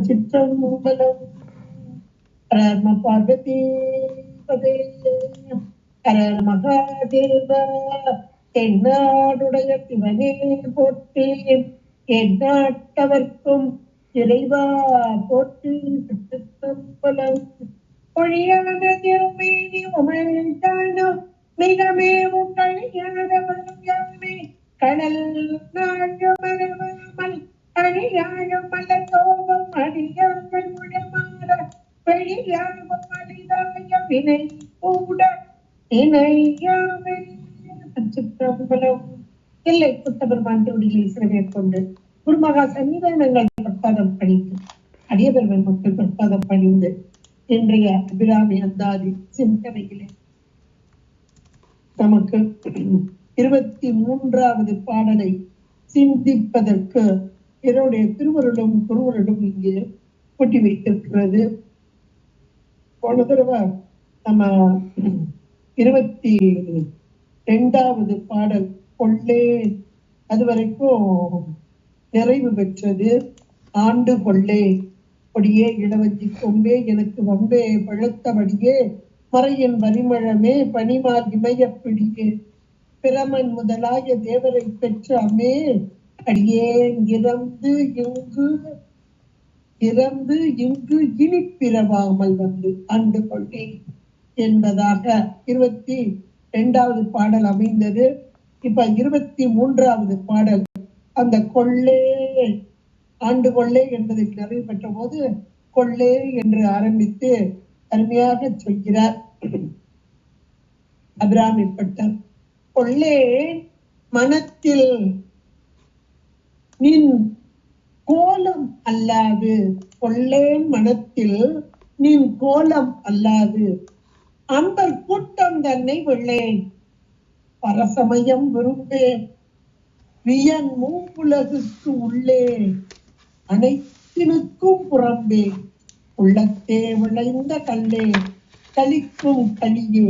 சிற்றம்பலம். ஹர பார்வதி பதே. ஹர மகாதேவ. தென்னாடுடைய சிவனே போற்றி. எந்நாட்டவர்க்கும் இறைவா போற்றி. சிற்றம்பலம். ஒழியான திருமேனி உமைதானோ மிகமேவும் கழியாத வரும் யானை கடல் நாழமரவாமல் அழியாழும் மலத்தோவும் அடியாமல் முழமாற வெளியாகும் அழிதாய வினை கூட இணையாமை. சிற்றம்பலம். இல்லை புத்தபெருமான் திருவடிகளை சிறமேற்கொண்டு குருமகா சன்னிதானங்கள் பிரபாதம் பணிந்து அடியபெருமன் மக்கள் பிரபாதம் பணிந்து இன்றைய அபிராமி அந்தாதி சிந்தனையிலே நமக்கு 23வது பாடலை சிந்திப்பதற்கு என்னுடைய திருவருளும் குருவருளும் இங்கே கூட்டி வைத்திருக்கிறது. போன தடவை நம்ம 22வது பாடல் கொள்ளே அது வரைக்கும் நிறைவு பெற்றது. ஆண்டு கொள்ளே கொடியே இளவஞ்சி கொம்பே எனக்கு வம்பே பழுத்தபடியே மறையின் வரிமழமே பனிமால் இமய பிடியே பிரமன் முதலாய தேவரை பெற்ற அம்மே அடியே இறந்து இங்கு இனி பிறவாமல் வந்து ஆண்டு கொள்ளே என்பதாக 22வது பாடல் அமைந்தது. இப்ப 23வது பாடல் அந்த கொள்ளே ஆண்டு கொள்ளே என்பதற்கு நிறைவு பெற்ற போது கொள்ளே என்று ஆரம்பித்து அருமையாக சொல்கிறார் அபிராமிப்பட்டர். கொள்ளே மனத்தில் நின் கோலம் அல்லாது, கொள்ளேன் மனத்தில் நின் கோலம் அல்லாது அன்பர் கூட்டம் தன்னை வெள்ளேன் பரசமயம் விரும்பேன் வியன் மூவுலகுக்கு உள்ளே அனைத்தினுக்கும் புறம்பே உள்ளத்தே விளைந்த கல்லே கலிக்கும் கலியே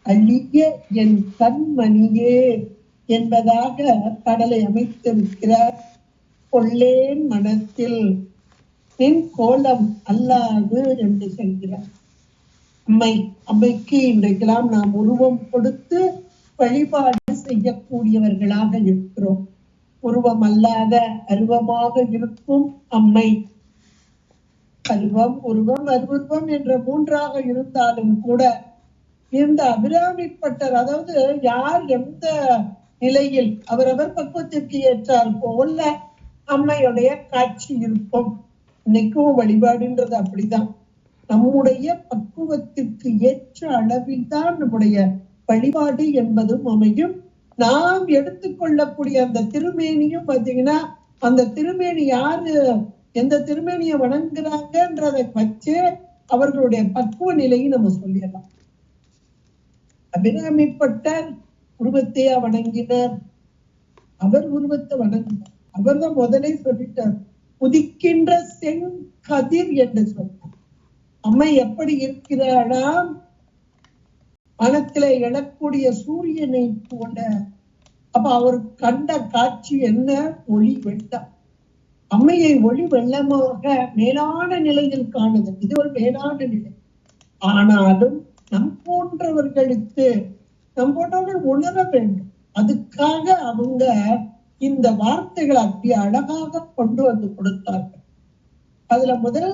அழிய என் கண்மணியே என்பதாக கடலை அமைத்திருக்கிறார். கொள்ளேன் மனத்தில் நின் கோலம் அல்லாது என்று சொல்கிறார். அம்மைக்கு இன்றைக்கெல்லாம் நாம் உருவம் கொடுத்து வழிபாடு செய்யக்கூடியவர்களாக இருக்கிறோம். உருவம் அல்லாத அருவமாக இருக்கும் அம்மை. அருவம் உருவம் அருவுருவம் என்ற 3ஆக இருந்தாலும் கூட இந்த அபிராமிப்பட்டர், அதாவது யார் எந்த நிலையில் அவரவர் பக்குவத்திற்கு ஏற்றார் போல அம்மையுடைய காட்சி இருக்கும். இன்னைக்கும் வழிபாடுன்றது அப்படிதான். நம்முடைய பக்குவத்திற்கு ஏற்ற அளவில் தான் நம்முடைய வழிபாடு என்பதும் அமையும். நாம் எடுத்துக்கொள்ளக்கூடிய அந்த திருமேனியும் பார்த்தீங்கன்னா அந்த திருமேனி யாரு எந்த திருமேனியை வணங்குறாங்கன்றதை வச்சு அவர்களுடைய பக்குவ நிலையை நம்ம சொல்லிடலாம். அபிராமிப்பட்டர் உருவத்தையா வணங்கினார்? அவர் உருவத்தை வணங்கினார். அவர் தான் முதலே சொல்லிட்டார், உதிக்கின்ற செங்கதிர் என்று சொன்னார். அம்மை எப்படி இருக்கிறாளாம்? மனத்தில எழக்கூடிய சூரியனை போல. அப்ப அவர் கண்ட காட்சி என்ன? ஒளி வெள்ளம். அம்மையை ஒளி வெள்ளமாக மேலான நிலையில் காணுது. இது ஒரு மேலான நிலை. ஆனாலும் நம் போன்றவர்கள் உணர வேண்டும். அதுக்காக அவங்க இந்த வார்த்தைகளை அப்படி அழகாக கொண்டு வந்து கொடுத்தார்கள். அதுல முதல்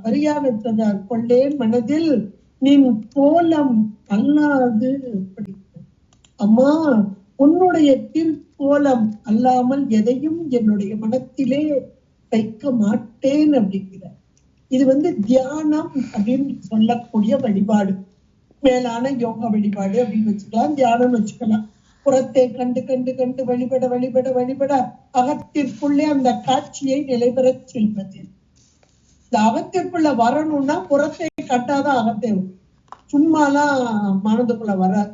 வரியாக சொன்னார், கொள்ளேன் மனதில் நின் கோலம் அல்லாது. அம்மா, உன்னுடைய திருக்கோலம் அல்லாமல் எதையும் என்னுடைய மனத்திலே வைக்க மாட்டேன் அப்படிங்கிறார். இது தியானம் அப்படின்னு சொல்லக்கூடிய வழிபாடு, மேலான யோகா வழிபாடு அப்படின்னு வச்சுக்கலாம், தியானம் வச்சுக்கலாம். புறத்தை கண்டு கண்டு கண்டு வழிபட வழிபட வழிபட அகத்திற்குள்ளே அந்த காட்சியை நிலைபெறச் செய்வது. இந்த அகத்திற்குள்ள வரணும்னா புறத்தை கட்டாதான் அகத்தை சும்மாலாம் மனதுக்குள்ள வராது.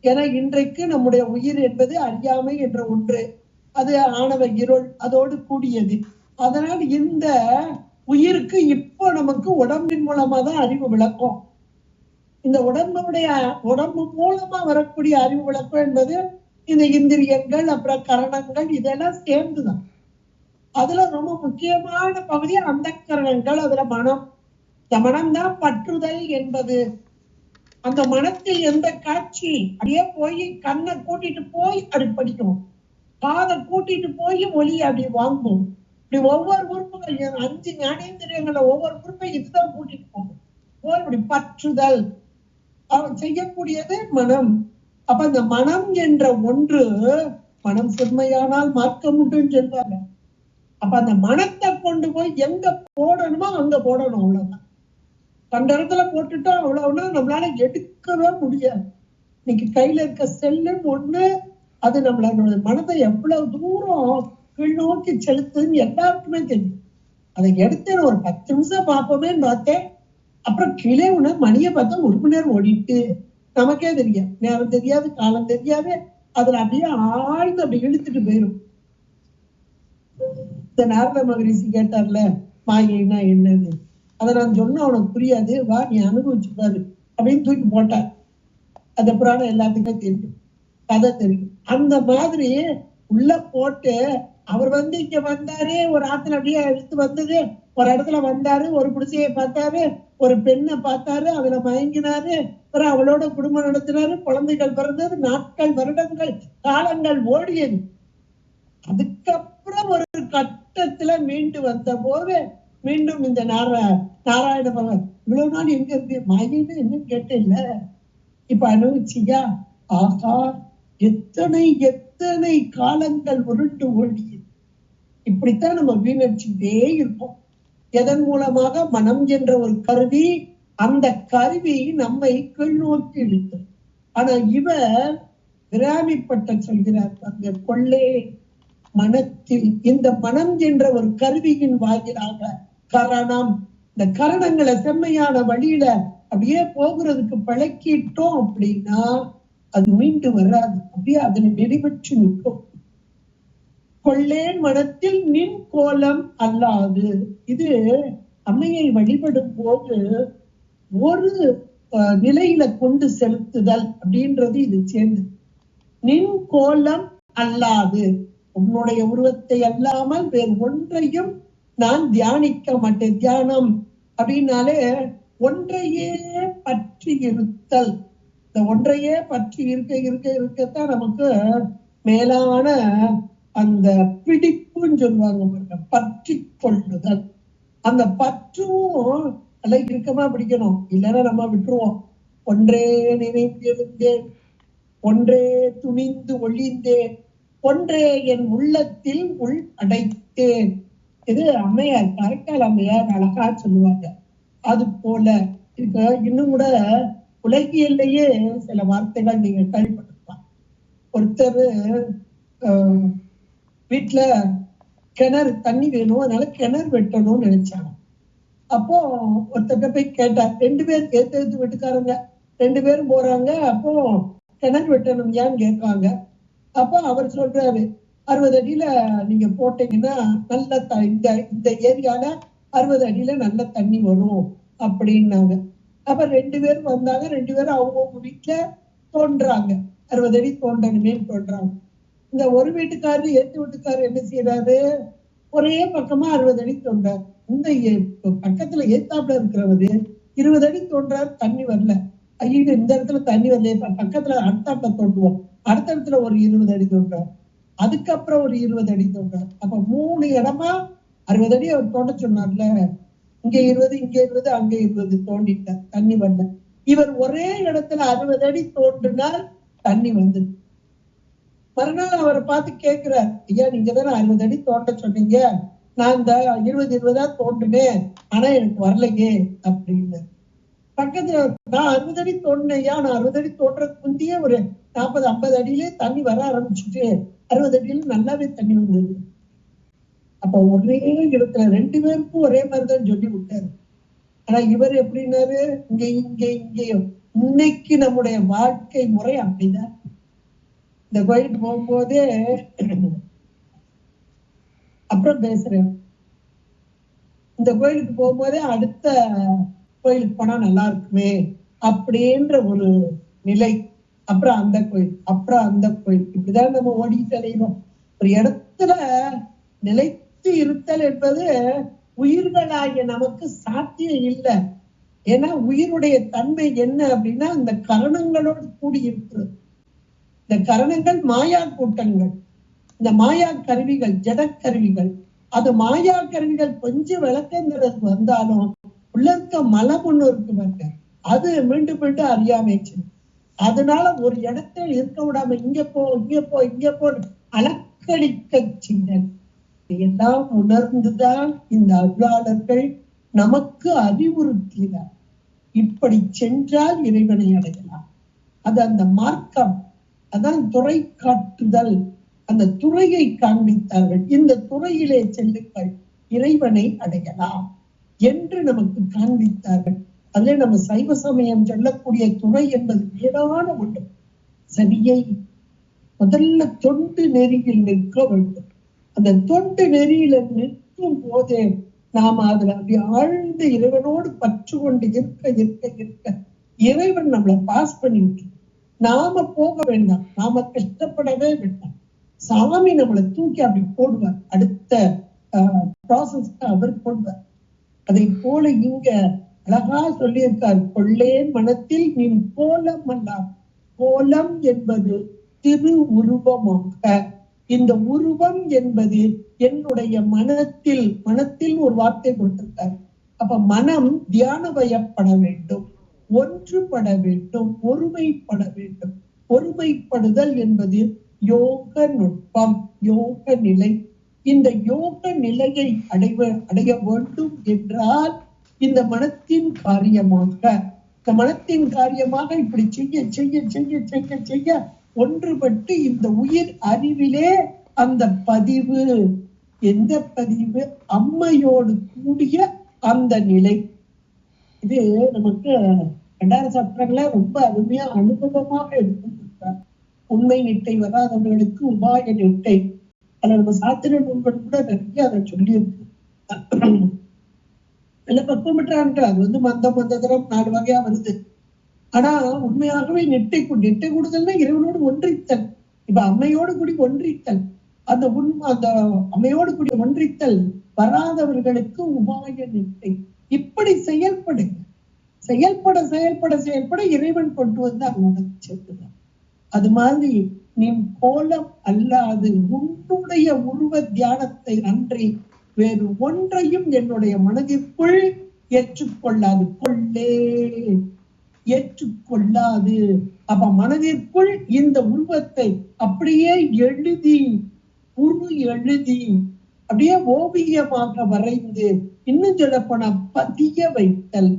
ஏன்னா இன்றைக்கு நம்முடைய உயிர் என்பது அறியாமை என்ற ஒன்று, அது ஆணவ இருள் அதோடு கூடியது. அதனால் இந்த உயிருக்கு இப்போ நமக்கு உடம்பின் மூலமா தான் அறிவு விளக்கம். இந்த உடம்பு மூலமா வரக்கூடிய அறிவு விளக்கம் என்பது இந்த இந்திரியங்கள், அப்புறம் கரணங்கள், இதெல்லாம் சேர்ந்துதான். அதுல ரொம்ப முக்கியமான பகுதி அந்த கரணங்கள். அதுல மனம், இந்த மனம்தான் பற்றுதல் என்பது. அந்த மனத்தில் எந்த காட்சி அப்படியே போய் கண்ணை கூட்டிட்டு போய் அப்படி படிக்கும், காதை கூட்டிட்டு போய் ஒலி அப்படி வாங்கும். இப்படி ஒவ்வொரு உறுப்புகள் 5 ஞானேந்திரியங்கள ஒவ்வொரு உறுப்பை இதுதான் கூட்டிட்டு போகும். போய் இப்படி பற்றுதல் அவன் செய்யக்கூடியது மனம். அப்ப அந்த மனம் என்ற ஒன்று, மனம் செம்மையானால் மார்க்கம் உண்டுன்னு சொல்வாங்க. அப்ப அந்த மனத்தை கொண்டு போய் எங்க போடணுமோ அங்க போடணும். அவ்வளவுதான். கண்ட இடத்துல போட்டுட்டோம் அவ்வளவுன்னா நம்மளால எடுக்கவே முடியாது. இன்னைக்கு கையில இருக்க செல்லுன்னு ஒண்ணு, அது நம்மளோட மனதை எவ்வளவு தூரம் கீழ் நோக்கி செலுத்துன்னு எல்லாருக்குமே தெரியும். அதை எடுத்து ஒரு 10 நிமிஷம் பார்ப்போமேன்னு பார்த்தேன். அப்புறம் கீழே உள்ள மணியை பார்த்தா 1 மணி நேரம் ஓடிட்டு நமக்கே தெரியாது, நேரம் தெரியாது, காலம் தெரியாது. அதுல அப்படியே ஆழ்ந்து அப்படி இழுத்துட்டு போயிடும். இந்த நாரத மகரிஷி கேட்டார்ல மாயைன்னா என்னன்னு, அதை நான் சொன்ன அவனுக்கு புரியாது, வா நீ அனுபவிச்சு பாரு அப்படின்னு தூக்கி போட்டார். அந்த புராணம் எல்லாத்துக்குமே தெரியும், கதை தெரியும். அந்த மாதிரி உள்ள போட்டு அவர் இங்க வந்தாரு, ஒரு ஆத்துல அப்படியே எடுத்து வந்தது, ஒரு இடத்துல வந்தாரு, ஒரு குடிசையை பார்த்தாரு, ஒரு பெண்ணை பார்த்தாரு, அதுல மயங்கினாரு, அப்புறம் அவளோட குடும்பம் நடத்தினாரு, குழந்தைகள் பிறந்தது, நாட்கள், வருடங்கள், காலங்கள் ஓடியது. அதுக்கப்புறம் ஒரு கட்டத்துல மீண்டு வந்த போது மீண்டும் இந்த நாராயண பகவான் இவ்வளவு நாள் எங்க இருக்கு மாயின்னு என்னன்னு கேட்டேன்ல, இப்ப அனுபவிச்சியா, ஆகா எத்தனை எத்தனை காலங்கள் உருண்டு ஓடியது. இப்படித்தான் நம்ம வீணடிச்சுட்டே இருப்போம். எதன் மூலமாக? மனம் என்ற ஒரு கருவி. அந்த கருவி நம்மை கீழ் நோக்கி இழுத்தது. ஆனா இவர் விராமிப்பட்ட சொல்கிறார், அங்க கொள்ளே மனத்தில் இந்த மனம் என்ற ஒரு கருவியின் வாயிலாக கரணம், இந்த கரணங்களை செம்மையான வழியில அப்படியே போகிறதுக்கு பழக்கிட்டோம் அப்படின்னா அது மீண்டு வராது. அப்படியே அதனை நெறிபெற்று நிற்கும். கொள்ளேன் மனத்தில் நின் கோலம் அல்லாது. இது அம்மையை வழிபடும் போது ஒரு நிலையில கொண்டு செலுத்துதல் அப்படின்றது இது சேர்ந்து. நின் கோலம் அல்லாது, உன்னுடைய உருவத்தை அல்லாமல் வேறு ஒன்றையும் நான் தியானிக்க மாட்டேன். தியானம் அப்படின்னாலே ஒன்றையே பற்றி இருத்தல். இந்த ஒன்றையே பற்றி இருக்கத்தான் நமக்கு மேலான அந்த பிடிப்புன்னு சொல்லுவாங்க, பற்றி கொள்ளுதல். அந்த பற்றும் அல்ல இறுக்கமா பிடிக்கணும், இல்லைன்னா நம்ம விட்டுருவோம். ஒன்றே நினைந்திருந்தேன், ஒன்றே துணிந்து ஒளிந்தேன், ஒன்றே என் உள்ளத்தில் உள் அடைத்தேன். இது அம்மையார், காரைக்கால் அம்மையார் அழகா சொல்லுவாங்க. அது போல இருக்கு. இன்னும் கூட உலகிலேயே சில வார்த்தைகள் நீங்க கேள்விப்பட்டிருக்கலாம். ஒருத்தர் வீட்டுல கிணறு தண்ணி வேணும், அதனால கிணறு வெட்டணும்னு நினைச்சாங்க. அப்போ ஒருத்தர் போய் கேட்டார். 2 பேர் ஏத்து வீட்டுக்காரங்க 2 பேரும் போறாங்க. அப்போ கிணறு வெட்டணும் ஏன்னு கேட்காங்க. அப்போ அவர் சொல்றாரு, 60 அடியில நீங்க போட்டீங்கன்னா நல்ல இந்த ஏரியால 60 அடியில நல்ல தண்ணி வரும் அப்படின்னாங்க. அப்ப 2 பேரும் வந்தாங்க. 2 பேரும் அவங்கவுங்க வீட்டுல தோன்றாங்க, 60 அடி தோண்டணுமே தோன்றாங்க. இந்த ஒரு வீட்டுக்காரரு ஏத்து வீட்டுக்காரர் என்ன செய்யறாரு, ஒரே பக்கமா 60 அடி தோன்றார். இந்த பக்கத்துல ஏத்தாப்புல இருக்கிறவரு 20 அடி தோன்றாரு, தண்ணி வரல. ஐயோ இந்த இடத்துல தண்ணி வரல, பக்கத்துல அடுத்தாப்புல தோண்டுவோம், அடுத்த இடத்துல ஒரு 20 அடி தோன்றார், அதுக்கப்புறம் ஒரு 20 அடி தோன்றார். அப்ப 3 இடமா 60 அடி அவர் தோண்ட சொன்னார்ல, இங்க 20 இங்க 20 அங்க 20 தோண்டிட்டார், தண்ணி வரல. இவர் ஒரே இடத்துல 60 அடி தோன்றினார், தண்ணி வந்து. மறுநாள் அவரை பார்த்து கேட்கிறார், ஐயா நீங்க தானே 60 அடி தோண்ட சொன்னீங்க, நான் இந்த 20 தோண்டினேன், ஆனா எனக்கு வரலையே அப்படின்னு. பக்கத்துல நான் 60 அடி தோண்டினையா, நான் 60 அடி தோன்றதுக்கு முந்தையே ஒரு 40-50 அடியிலே தண்ணி வர ஆரம்பிச்சுட்டு 60 அடியில நல்லாவே தண்ணி வந்தது. அப்ப ஒரே இடத்துல 2 பேருக்கும் ஒரே மாதிரிதான் சொல்லி விட்டாரு. ஆனா இவர் எப்படின்னாரு, இங்கேயும் இன்னைக்கு நம்முடைய வாழ்க்கை முறை அப்படிதான். இந்த கோயிலுக்கு போகும்போதே அப்புறம் பேசுறேன், இந்த கோயிலுக்கு போகும்போதே அடுத்த கோயிலுக்கு போனா நல்லா இருக்குமே அப்படின்ற ஒரு நிலை. அப்புறம் அந்த கோயில், அப்புறம் அந்த கோயில், இப்படிதான் நம்ம ஓடிட்டு அலையிறோம். ஒரு இடத்துல நிலைத்த தனித்து இருத்தல் என்பது உயிர்களாகிய நமக்கு சாத்தியம் இல்லை. ஏன்னா உயிருடைய தன்மை என்ன அப்படின்னா இந்த கரணங்களோடு கூடி இருக்கிறது. இந்த கரணங்கள் மாயா கூட்டங்கள், இந்த மாயா கருவிகள், ஜடக்கருவிகள். அது மாயா கருவிகள் கொஞ்சம் விளக்கங்கிறது வந்தாலும் உள்ள இருக்க மலம் ஒண்ணு இருக்கு பாருங்க, அது மீண்டும் மீண்டும் அறியாமைச்சு. அதனால ஒரு இடத்துல இருக்க விடாம இங்க போ இங்க போ இங்க போ அலக்களிக்க செய்தல். எல்லாம் உணர்ந்துதான் இந்த அருளாளர்கள் நமக்கு அறிவுறுத்தினார். இப்படி சென்றால் இறைவனை அடையலாம். அது அந்த மார்க்கம், அதான் துறை காட்டுதல். அந்த துறையை காண்பித்தார்கள். இந்த துறையிலே செல்லுங்கள், இறைவனை அடையலாம் என்று நமக்கு காண்பித்தார்கள். அதுல நம்ம சைவ சமயம் சொல்லக்கூடிய துறை என்பது வேறான ஒன்று. சரியை முதல்ல தொண்டு நெறியில் நிற்க வேண்டும். அந்த தொண்டு நெறியில நிற்கும் போதே நாம அதுல அப்படி ஆழ்ந்து இறைவனோடு பற்று கொண்டு இருக்க இருக்க இருக்க இறைவன் நம்மளை பாஸ் பண்ணிவிட்டு நாம போக வேண்டாம், நாம கஷ்டப்படவே வேண்டாம். சாமி நம்மளை தூக்கி அப்படி போடுவார். அடுத்த ப்ராசஸ்க்கு அவர் போடுவார். அதை போல இங்க அழகா சொல்லியிருக்கார், கொள்ளேன் மனத்தில் நின் கோலம் அல்லாம். கோலம் என்பது திரு உருவமாக. இந்த உருவம் என்பது என்னுடைய மனத்தில், மனத்தில் ஒரு வார்த்தை கொடுத்திருக்கார். அப்ப மனம் தியான வயப்பட வேண்டும், ஒன்றுபட வேண்டும், ஒருமைப்பட வேண்டும். ஒருமைப்படுதல் என்பது யோக நுட்பம், யோக நிலை. இந்த யோக நிலையை அடைய வேண்டும் என்றால் இந்த மனத்தின் காரியமாக, இந்த மனத்தின் காரியமாக இப்படி செய்ய செய்ய செய்ய செய்ய செய்ய ஒன்றுபட்டு இந்த உயிர் அறிவிலே அந்த பதிவு, எந்த பதிவு? அம்மையோடு கூடிய அந்த நிலை. இது நமக்கு 2 சட்டங்களை ரொம்ப அருமையா அனுபவமாக எடுத்துருக்கார். உண்மை நிட்டை வராதவர்களுக்கு உபாய நிட்டை. அதுல நம்ம சாத்திர நூல்கள் கூட நிறைய அதை சொல்லி இருக்கு. நல்ல பக்குவமற்றான்ட்டு அது மந்த மந்ததரம் 4 வகையா வருது. ஆனா உண்மையாகவே நெட்டை கொடுத்தல்னா இறைவனோடு ஒன்றித்தல். இப்ப அம்மையோடு கூடி ஒன்றித்தல், அந்த அந்த அம்மையோடு கூடி ஒன்றித்தல் வராதவர்களுக்கு உபாய நெட்டை. இப்படி செயல்படுங்க. செயல்பட செயல்பட செயல்பட இறைவன் கொண்டு வந்து அவனோட சேர்த்துதான். அது மாதிரி நீ கோலம் அல்லாது உன்னுடைய உருவ தியானத்தை அன்றி வேறு ஒன்றையும் என்னுடைய மனதிற்குள் ஏற்றுக்கொள்ளாது. கொள்ளே ஏற்றுக்கொள்ளாது. அப்ப மனதிற்குள் இந்த உருவத்தை அப்படியே எழுதி எழுதி அப்படியே ஓவியமாக வரைந்து, இன்னும் சொல்ல போனா பதிய வைத்தல்.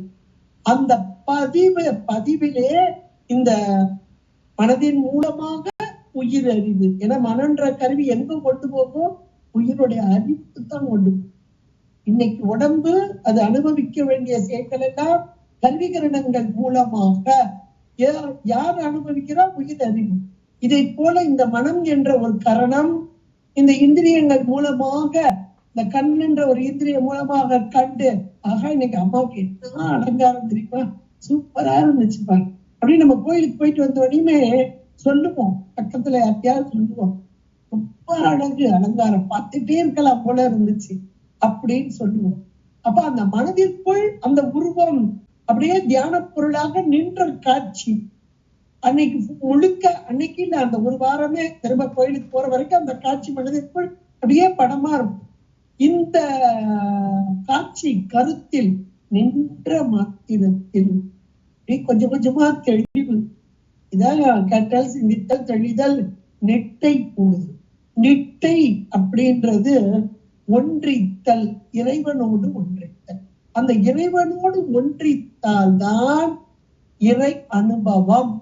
அந்த பதிவிலே இந்த மனதின் மூலமாக உயிர் அறிவு. ஏன்னா மனன்ற கருவி எங்க கொண்டு போகும்? உயிருடைய அறிவுக்கு தான் கொண்டு போகும். இன்னைக்கு உடம்பு அது அனுபவிக்க வேண்டிய செயல்கள் எல்லாம் கல்விகரணங்கள் மூலமாக யார் அனுபவிக்கிறா? உயிர் அறிவு. இதை போல இந்த மனம் என்ற ஒரு கரணம் இந்த இந்திரியங்கள் மூலமாக, இந்த கண் என்ற ஒரு இந்திரிய மூலமாக கண்டு, ஆகா இன்னைக்கு அம்மாவுக்கு என்ன அலங்காரம் தெரியுமா, சூப்பரா இருந்துச்சுப்பா அப்படின்னு நம்ம கோயிலுக்கு போயிட்டு வந்த உடனே சொல்லுவோம். பக்கத்துல யாரையாவது சொல்லுவோம், ரொம்ப அழகு, அலங்காரம் பார்த்துட்டே இருக்கலாம் போல இருந்துச்சு அப்படின்னு சொல்லுவோம். அப்ப அந்த மனதிற்குள் அந்த உருவம் அப்படியே தியான பொருளாக நின்ற காட்சி அன்னைக்கு முழுக்க, அன்னைக்கு இல்ல அந்த ஒரு வாரமே திரும்ப கோயிலுக்கு போற வரைக்கும் அந்த காட்சி மனதிற்குள் அப்படியே படமா இருக்கும். இந்த காட்சி கருத்தில் நின்ற மாத்திரத்தில் கொஞ்சம் கொஞ்சமா தெளிவு. இதான் கற்றல், சிந்தித்தல், தெளிதல், நெட்டை கூடுது. நிட்டை அப்படின்றது ஒன்றித்தல், இறைவனோடு ஒன்றித்தல். அந்த இறைவனோடு ஒன்றித்தால் தான் இறை அனுபவம்,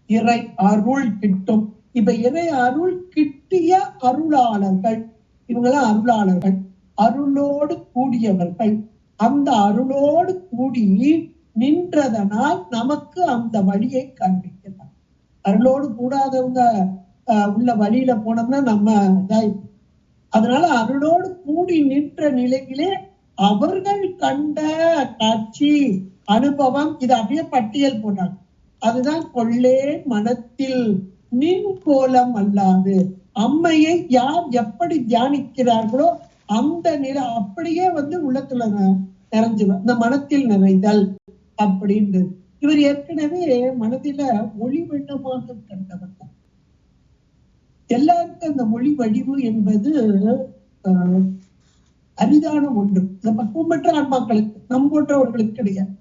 இறை அருள் கிட்டும். இப்ப இறை அருள் கிட்டிய அருளாளர்கள், இவங்கெல்லாம் அருளாளர்கள், அருளோடு கூடியவர்கள். அந்த அருளோடு கூடி நின்றதனால் நமக்கு அந்த வழியை காண்பிக்கிறார். அருளோடு கூடாதவங்க உள்ள வழியில போனோம்னா நம்ம இதாய். அதனால அருளோடு கூடி நின்ற நிலையிலே அவர்கள் கண்ட காட்சி, அனுபவம், இது அப்படியே பட்டியல் போனாங்க. அதுதான் கொள்ளே மனத்தில் நின் கோலம் அல்லாது. அம்மையை யார் எப்படி தியானிக்கிறார்களோ அந்த நிலை அப்படியே உள்ளத்துல நிறைஞ்சிடும். இந்த மனத்தில் நிறைதல் அப்படின்றது. இவர் ஏற்கனவே மனதில ஒளி வெள்ளமாக கண்டவர். எல்லாருக்கும் அந்த மொழி வடிவு என்பது அரிதான ஒன்று. இந்த பக்குவம் பெற்ற ஆன்மாக்களுக்கு, நம் போன்றவர்களுக்கு கிடையாது.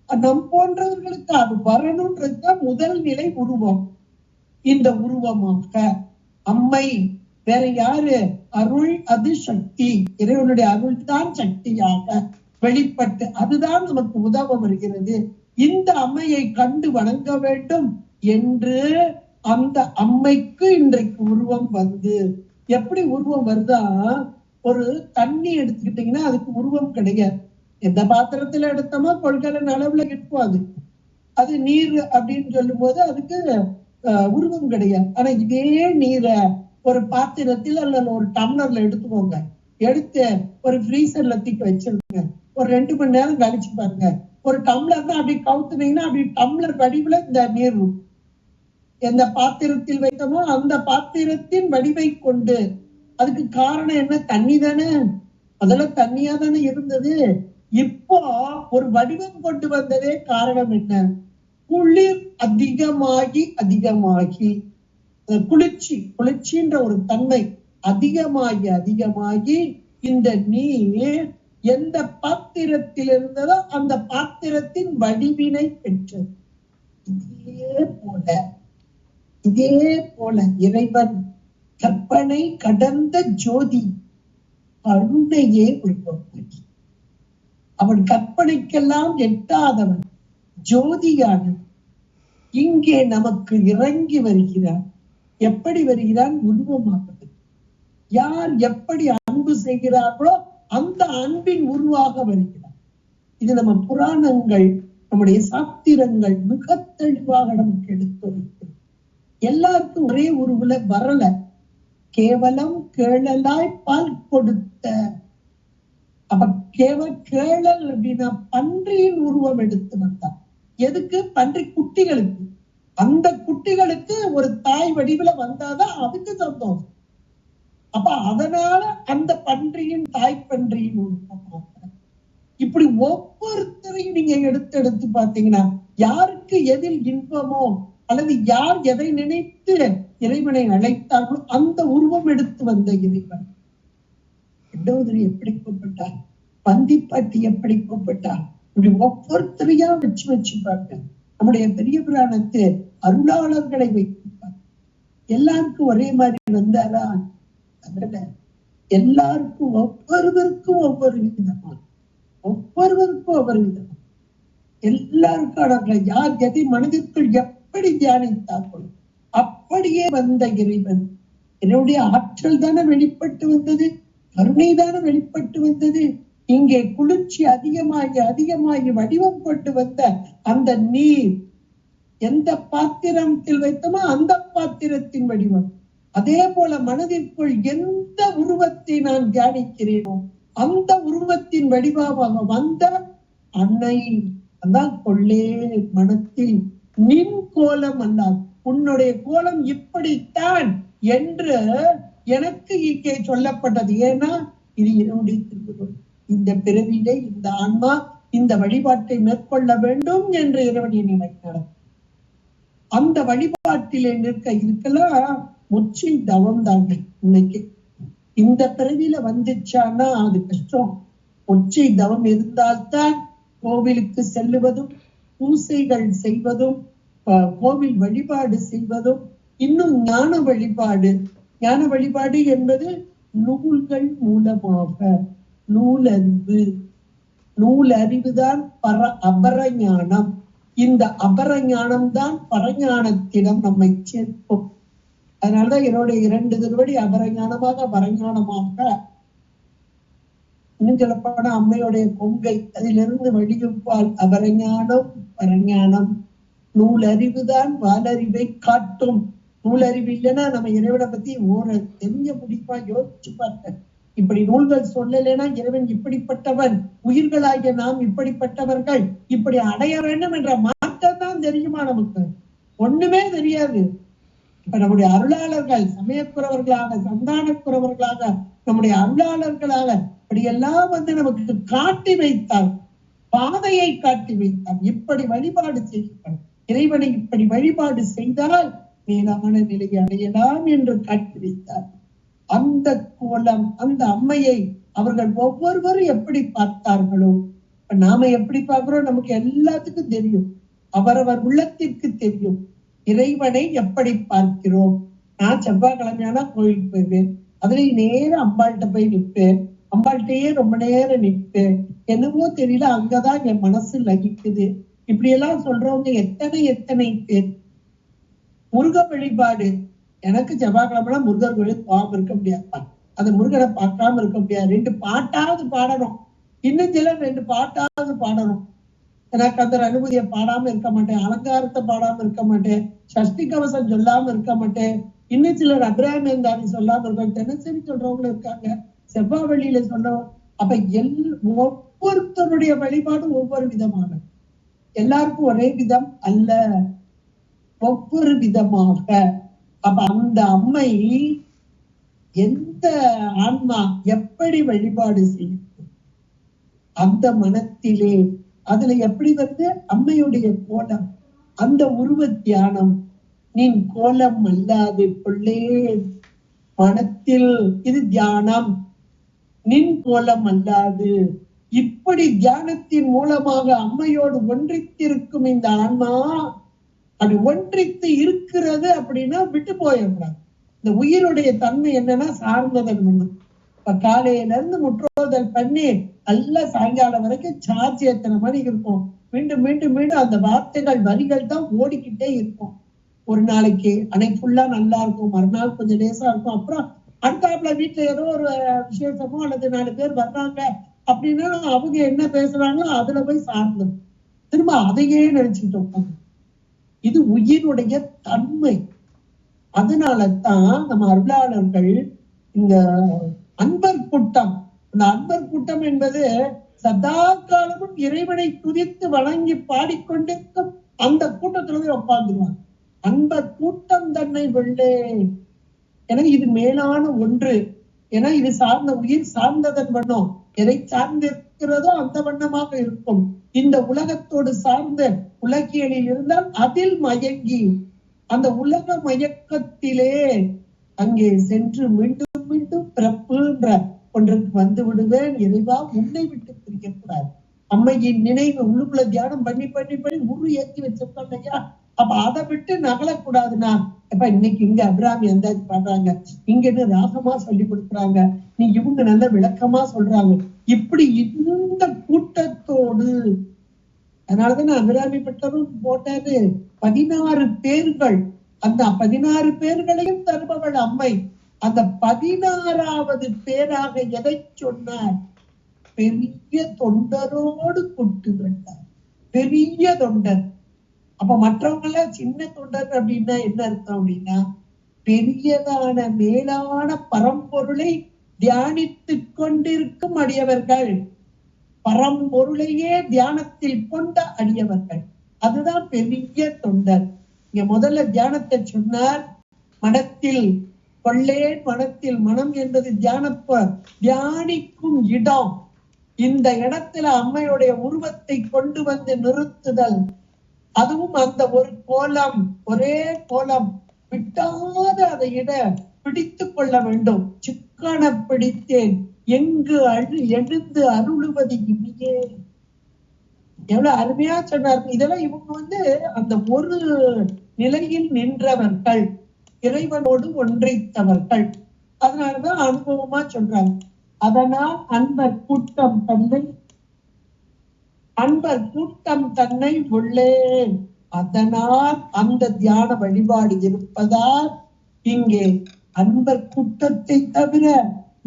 நம் போன்றவர்களுக்கு அது வரணும்ன்றதுதான் முதல் நிலை உருவம். இந்த உருவமாக அம்மை வேற யாரு? அருள், அது சக்தி. இறைவனுடைய அருள் தான் சக்தியாக வெளிப்பட்டு அதுதான் நமக்கு உதவ வருகிறது. இந்த அம்மையை கண்டு வணங்க வேண்டும் என்று அந்த அம்மைக்கு இன்றைக்கு உருவம் எப்படி உருவம் வருதா? ஒரு தண்ணி எடுத்துக்கிட்டீங்கன்னா அதுக்கு உருவம் கிடையாது. எந்த பாத்திரத்துல எடுத்தோமோ கொள்கலன் அளவுல இருக்கும். அது நீர் அப்படின்னு சொல்லும் போது அதுக்கு உருவம் கிடையாது. ஆனா இதே நீரை ஒரு பாத்திரத்தில் அல்லது ஒரு டம்ளர்ல எடுத்துக்கோங்க, எடுத்து ஒரு ஃப்ரீசர்ல தூக்கி வச்சிருங்க. ஒரு 2 மணி நேரம் கழிச்சு பாருங்க, ஒரு டம்ளர் தான் அப்படி கவுத்துனீங்கன்னா அப்படி டம்ளர் வடிவுல இந்த நீர் எந்த பாத்திரத்தில் வைத்தமோ அந்த பாத்திரத்தின் வடிவை கொண்டு. அதுக்கு காரணம் என்ன? தண்ணி தானே. முதல்ல தண்ணியா தானே இருந்தது. இப்போ ஒரு வடிவம் கொண்டு வந்ததே காரணம் என்ன? குளிர் அதிகமாகி அதிகமாகி குளிர்ச்சின்ற ஒரு தன்மை அதிகமாகி அதிகமாகி இந்த நீர் எந்த பாத்திரத்தில் இருந்ததோ அந்த பாத்திரத்தின் வடிவினை பெற்றது. இதே போல இறைவன் கற்பனை கடந்த ஜோதி கருணையே உருவாக்கி, அவன் கற்பனைக்கெல்லாம் எட்டாதவன் ஜோதியான இங்கே நமக்கு இறங்கி வருகிறான். எப்படி வருகிறான்? உருவமாக. யார் எப்படி அன்பு செய்கிறார்களோ அந்த அன்பின் உருவாக வருகிறார். இது நம்ம புராணங்கள், நம்முடைய சாத்திரங்கள் மிக தெளிவாக நமக்கு எடுத்துரைக்கிறது. எல்லாருக்கும் ஒரே உருவுல வரல. கேவலம் கேளலாய் பால் கொடுத்த. அப்ப கேளல் அப்படின்னா பன்றியின் உருவம் எடுத்து வந்தார். எதுக்கு? பன்றி குட்டிகளுக்கு. அந்த குட்டிகளுக்கு ஒரு தாய் வடிவுல வந்தாதான் அதுக்கு சந்தோஷம். அப்ப அதனால அந்த பன்றியின் தாய் பன்றியின் உருவம். இப்படி ஒவ்வொருத்தரையும் நீங்க எடுத்து பாத்தீங்கன்னா யாருக்கு எதில் இன்பமோ அல்லது யார் எதை நினைத்து இறைவனை அழைத்தார்களோ அந்த உருவம் எடுத்து வந்த இறைவன். எண்டோதரி எப்படி கூப்பிட்டார்? பந்திப்பாட்டி எப்படி கூப்பிட்டார்? இப்படி ஒவ்வொருத்தரையா வச்சு பார்க்க. நம்முடைய பெரிய புராணத்து அருளாளர்களை வைத்திருப்பார். எல்லாருக்கும் ஒரே மாதிரி வந்தாரா? அதனால எல்லாருக்கும் ஒவ்வொருவருக்கும் ஒவ்வொரு விதமா, எல்லாருக்கும் யார் எதை மனதிற்குள் எப்படி தியானித்தார்களோ அப்படியே வந்த இறைவன். என்னுடைய ஆற்றல் தானே வெளிப்பட்டு வந்தது, கருணை தானே வெளிப்பட்டு வந்தது. இங்கே குளிர்ச்சி அதிகமாகி வடிவம் கொண்டு வந்த அந்த நீர் எந்த பாத்திரத்தில் வைத்தோமோ அந்த பாத்திரத்தின் வடிவம். அதே போல மனதிற்குள் எந்த உருவத்தை நான் தியானிக்கிறேனோ அந்த உருவத்தின் வடிவாக வந்த அன்னை. அதான் கொள்ளே மனத்தில் நின் கோலம் அல்லாது, உன்னுடைய கோலம் இப்படித்தான் என்று எனக்கு இங்கே சொல்லப்பட்டது. ஏன்னா இது என்னுடைய திருக்குறள். இந்த பிறவிலே இந்த ஆன்மா இந்த வழிபாட்டை மேற்கொள்ள வேண்டும் என்று இறைவன் என்னை வைத்தார். அந்த வழிபாட்டிலே இருக்கலாம் முச்சி தவம் தாங்க. இன்னைக்கு இந்த பிறவியில வந்துச்சானா அது கஷ்டம். ஒற்றை தவம் இருந்தால்தான் கோவிலுக்கு செல்லுவதும் பூசைகள் செய்வதும் கோவில் வழிபாடு செய்வதும் இன்னும் ஞான வழிபாடு என்பது நூல்கள் மூலமாக நூலறிவுதான் அபரஞானம். இந்த அபரஞானம் தான் பரஞானத்திடம் நம்மை சேர்க்கும். அதனாலதான் என்னுடைய 2 திருவடி அபரஞானமாக பரஞானமாக. இன்னும் சொல்லப்போனா அம்மையுடைய கொங்கை, அதிலிருந்து வழியுப்பால் அபரஞானம் பரஞானம். நூலறிவுதான் வாலறிவை காட்டும். நூலறிவு இல்லைன்னா நம்ம இறைவனை பத்தி தெரிஞ்ச முடியுமா? யோசிச்சு பார்க்க. இப்படி நூல்கள் சொல்லலைன்னா இறைவன் இப்படிப்பட்டவன், உயிர்களாகிய நாம் இப்படிப்பட்டவர்கள், இப்படி அடைய வேண்டும் என்ற மாற்றம் தான் தெரியுமா? நமக்கு ஒண்ணுமே தெரியாது. இப்ப நம்முடைய அருளாளர்கள் சமயக்குறவர்களாக, சந்தானக்குறவர்களாக, நம்முடைய அருளாளர்களாக இப்படியெல்லாம் நமக்கு காட்டி வைத்தார், பாதையை காட்டி வைத்தார். இப்படி வழிபாடு செய்யுங்கள், இறைவனை இப்படி வழிபாடு செய்தால் மேலான நிலையை அடையலாம் என்று காட்டி வைத்தார். அந்த கோலம், அந்த அம்மையை அவர்கள் ஒவ்வொருவரும் எப்படி பார்த்தார்களோ, நாம எப்படி பார்க்கிறோம் நமக்கு எல்லாத்துக்கும் தெரியும், அவரவர் உள்ளத்திற்கு தெரியும். இறைவனை எப்படி பார்க்கிறோம்? நான் செவ்வாய்க்கிழமையானா கோயிலுக்கு போயிருவேன், அதுலயும் நேரம் அம்பாள்கிட்ட போய் நிற்பேன், அம்பாள்கிட்டயே ரொம்ப நேரம் நிற்பேன். என்னவோ தெரியல, அங்கதான் என் மனசு லகிக்குது. இப்படி எல்லாம் சொல்றவங்க எத்தனை பேர். முருக வழிபாடு, எனக்கு செவ்வாய்க்கிழமை முருகர் கோயில் போகாம இருக்க முடியாது, அந்த முருகனை பார்க்காம இருக்க முடியாது. 2 பாட்டாவது பாடணும், இன்னும் சிலர் 2 பாட்டாவது பாடணும். எனக்கு அந்த அனுமதியை பாடாம இருக்க மாட்டேன், அலங்காரத்தை பாடாம இருக்க மாட்டேன், சஷ்டி கவசம் சொல்லாம இருக்க மாட்டேன், இன்னும் சிலர் அபிராமந்தாரி சொல்லாம இருக்காங்க, தினசரி சொல்றவங்களும் இருக்காங்க, செவ்வாய் வழியில சொல்றவங்க. அப்ப ஒவ்வொருத்தருடைய வழிபாடு ஒவ்வொரு விதமான, எல்லாருக்கும் ஒரே விதம் அல்ல, ஒவ்வொரு விதமாக. அப்ப அந்த அம்மை எந்த ஆன்மா எப்படி வழிபாடு செய்யும், அந்த மனத்திலே அதுல எப்படி அம்மையுடைய கோலம், அந்த உருவ தியானம். நின் கோலம் அல்லாது கொள்ளே மனத்தில், இது தியானம். நின் கோலம் அல்லாது, இப்படி தியானத்தின் மூலமாக அம்மையோடு ஒன்றித்திருக்கும் இந்த ஆன்மா, அப்படி ஒன்றித்து இருக்கிறது அப்படின்னா விட்டு போயிடக்கூடாது. இந்த உயிருடைய தன்மை என்னன்னா சார்ந்ததன் ஒண்ணு. இப்ப காலையில இருந்து முற்றோதல் பண்ணி நல்ல சாயங்காலம் வரைக்கும் சார்ஜ் எத்தனை மணிக்கு இருக்கும், மீண்டும் மீண்டும் மீண்டும் அந்த வார்த்தைகள் வரிகள் தான் ஓடிக்கிட்டே இருக்கும். ஒரு நாளைக்கு அன்னைக்கு ஃபுல்லா நல்லா இருக்கும், மறுநாள் கொஞ்சம் லேசா இருக்கும், அப்புறம் அடுத்தாப்புல வீட்டுல ஏதோ ஒரு விசேஷமோ அல்லது 4 பேர் வர்றாங்க அப்படின்னா அவங்க என்ன பேசுறாங்களோ அதுல போய் சார்ந்தோம், திரும்ப அதையே நினைச்சுட்டு இருப்பாங்க. இது உயிருடைய தன்மை. அதனாலதான் நம்ம அருளாளர்கள் இந்த அன்பர் கூட்டம், இந்த அன்பர் கூட்டம் என்பது சதா காலமும் இறைவனை துதித்து வணங்கி பாடிக்கொண்டிருக்கும் அந்த கூட்டத்துல போய் உட்கார்ந்துருவாங்க. அன்பர் கூட்டம் தன்னை வெள்ளே, ஏன்னா இது மேலான ஒன்று, ஏன்னா இது சார்ந்த உயிர் சார்ந்ததன் வண்ணம், எதை சார்ந்திருக்கிறதோ அந்த வண்ணமாக இருக்கும். இந்த உலகத்தோடு சார்ந்த உலகியலில் இருந்தால் அதில் மயங்கி அந்த உலக மயக்கத்திலே அங்கே சென்று மீண்டும் மீண்டும் பிறப்புன்ற ஒன்றுக்கு வந்து விடுவேன். இறைவா உன்னை விட்டு பிரிக்கக்கூடாது. அம்மையின் நினைவு உள்ளுக்குள்ள தியானம் பண்ணி பண்ணி பண்ணி உரு ஏற்றி வச்சிருக்கோம் இல்லையா, அப்ப அதை விட்டு நகலக்கூடாதுன்னா, இப்ப இன்னைக்கு இங்க அபிராமி அந்தாஜ் பாடுறாங்க, இங்கன்னு ராகமா சொல்லி கொடுக்குறாங்க, நீ இவங்க நல்ல விளக்கமா சொல்றாங்க. இப்படி இந்த கூட்டத்தோடு, அதனாலதான் அபிராமி பட்டரும் போட்டாரு 16 பேர்கள். அந்த 16 பேர்களையும் தருபவள் அம்மை. அந்த 16வது பேராக எதை சொன்னார்? பெரிய தொண்டரோடு கூட்டு வந்தார். பெரிய தொண்டர். அப்ப மற்றவங்க எல்லாம் சின்ன தொண்டர் அப்படின்னா என்ன அர்த்தம் அப்படின்னா, பெரியதான மேலான பரம்பொருளை தியானித்து கொண்டிருக்கும் அடியவர்கள், பரம்பொருளையே தியானத்தில் கொண்ட அடியவர்கள், அதுதான் பெரிய தொண்டர். இங்க முதல்ல தியானத்தை சொன்னார். மனத்தில் கொள்ளேன், மனத்தில், மனம் என்பது தியானிக்கும் இடம். இந்த இடத்துல அம்மையுடைய உருவத்தை கொண்டு வந்து நிறுத்துதல், அதுவும் அந்த ஒரு கோலம், ஒரே கோலம் விட்டாத அதை பிடித்து கொள்ள வேண்டும். சிக்கன பிடித்தேன் எங்கு எழுந்து அருளுவது இனியே. எவ்வளவு அருமையா சொன்னார். இதெல்லாம் இவங்க அந்த ஒரு நிலையில் நின்றவர்கள், இறைவனோடு ஒன்றித்தவர்கள். அதனாலதான் அனுபவமா சொல்றாங்க. அதனால் அன்பர் கூட்டம் தன்னை உள்ளே. அதனால் அந்த தியான வழிபாடு இருப்பதால் இங்கே அன்பர் கூட்டத்தை தவிர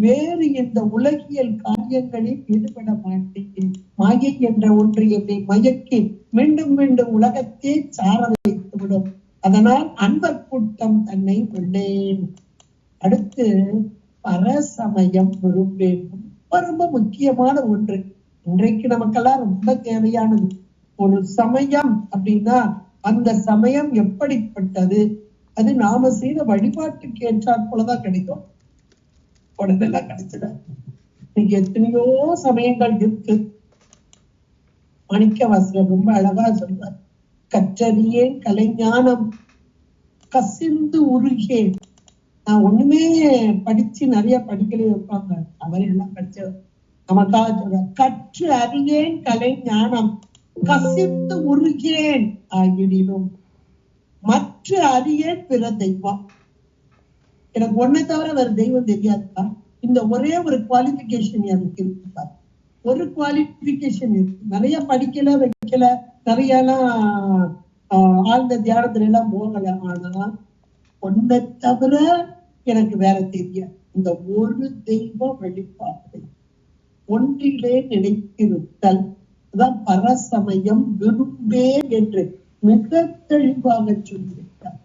வேறு இந்த உலகியல் காரியங்களில் ஈடுபட மாட்டேன். மாயை என்ற ஒன்று என்னை மயக்கி மீண்டும் மீண்டும் உலகத்தை சார வைத்துவிடும். அதனால் அன்பர் கூட்டம் தன்னை உள்ளேன். அடுத்து பரசமயம் விரும்பேன். ரொம்ப ரொம்ப முக்கியமான ஒன்று, இன்றைக்கு நமக்கெல்லாம் ரொம்ப தேவையானது. ஒரு சமயம் அப்படின்னா அந்த சமயம் எப்படிப்பட்டது, அது நாம செய்த வழிபாட்டுக்கு ஏற்றாற் போலதான் கிடைக்கும். உடனெல்லாம் கிடைச்சிட இன்னைக்கு எத்தனையோ சமயங்கள் இருக்கு. மாணிக்கவாசகர் ரொம்ப அழகா சொல்றார், கற்றறியேன் கலைஞானம் கசிந்து உருகேன். நான் ஒண்ணுமே படிச்சு நிறைய படிக்கல வைப்பாங்க, அவர் எல்லாம் படிச்சவர் நமக்காக சொல்ற, கற்று அறியேன் கலை ஞானம் கசிந்து உருகேன் ஆகிடினும் மற்ற அறியேன் பிற தெய்வம். எனக்கு ஒன்னை தவிர வேற தெய்வம் தெரியாதுப்பா. இந்த ஒரே ஒரு குவாலிபிகேஷன் எனக்கு இருக்குப்பா. ஒரு குவாலிபிகேஷன் இருக்கு. நிறைய படிக்கல வைக்கல, நிறைய எல்லாம் ஆழ்ந்த தியானத்துல எல்லாம் போகல. ஆனா ஒன்னை தவிர எனக்கு வேற தெரியாது. இந்த ஒரு தெய்வ வெளிப்பாடு ஒன்றிலே நினைத்திருத்தல் அதான் பரசமயம் விரும்பே என்று மிக தெளிவாக சொல்லியிருக்கார்.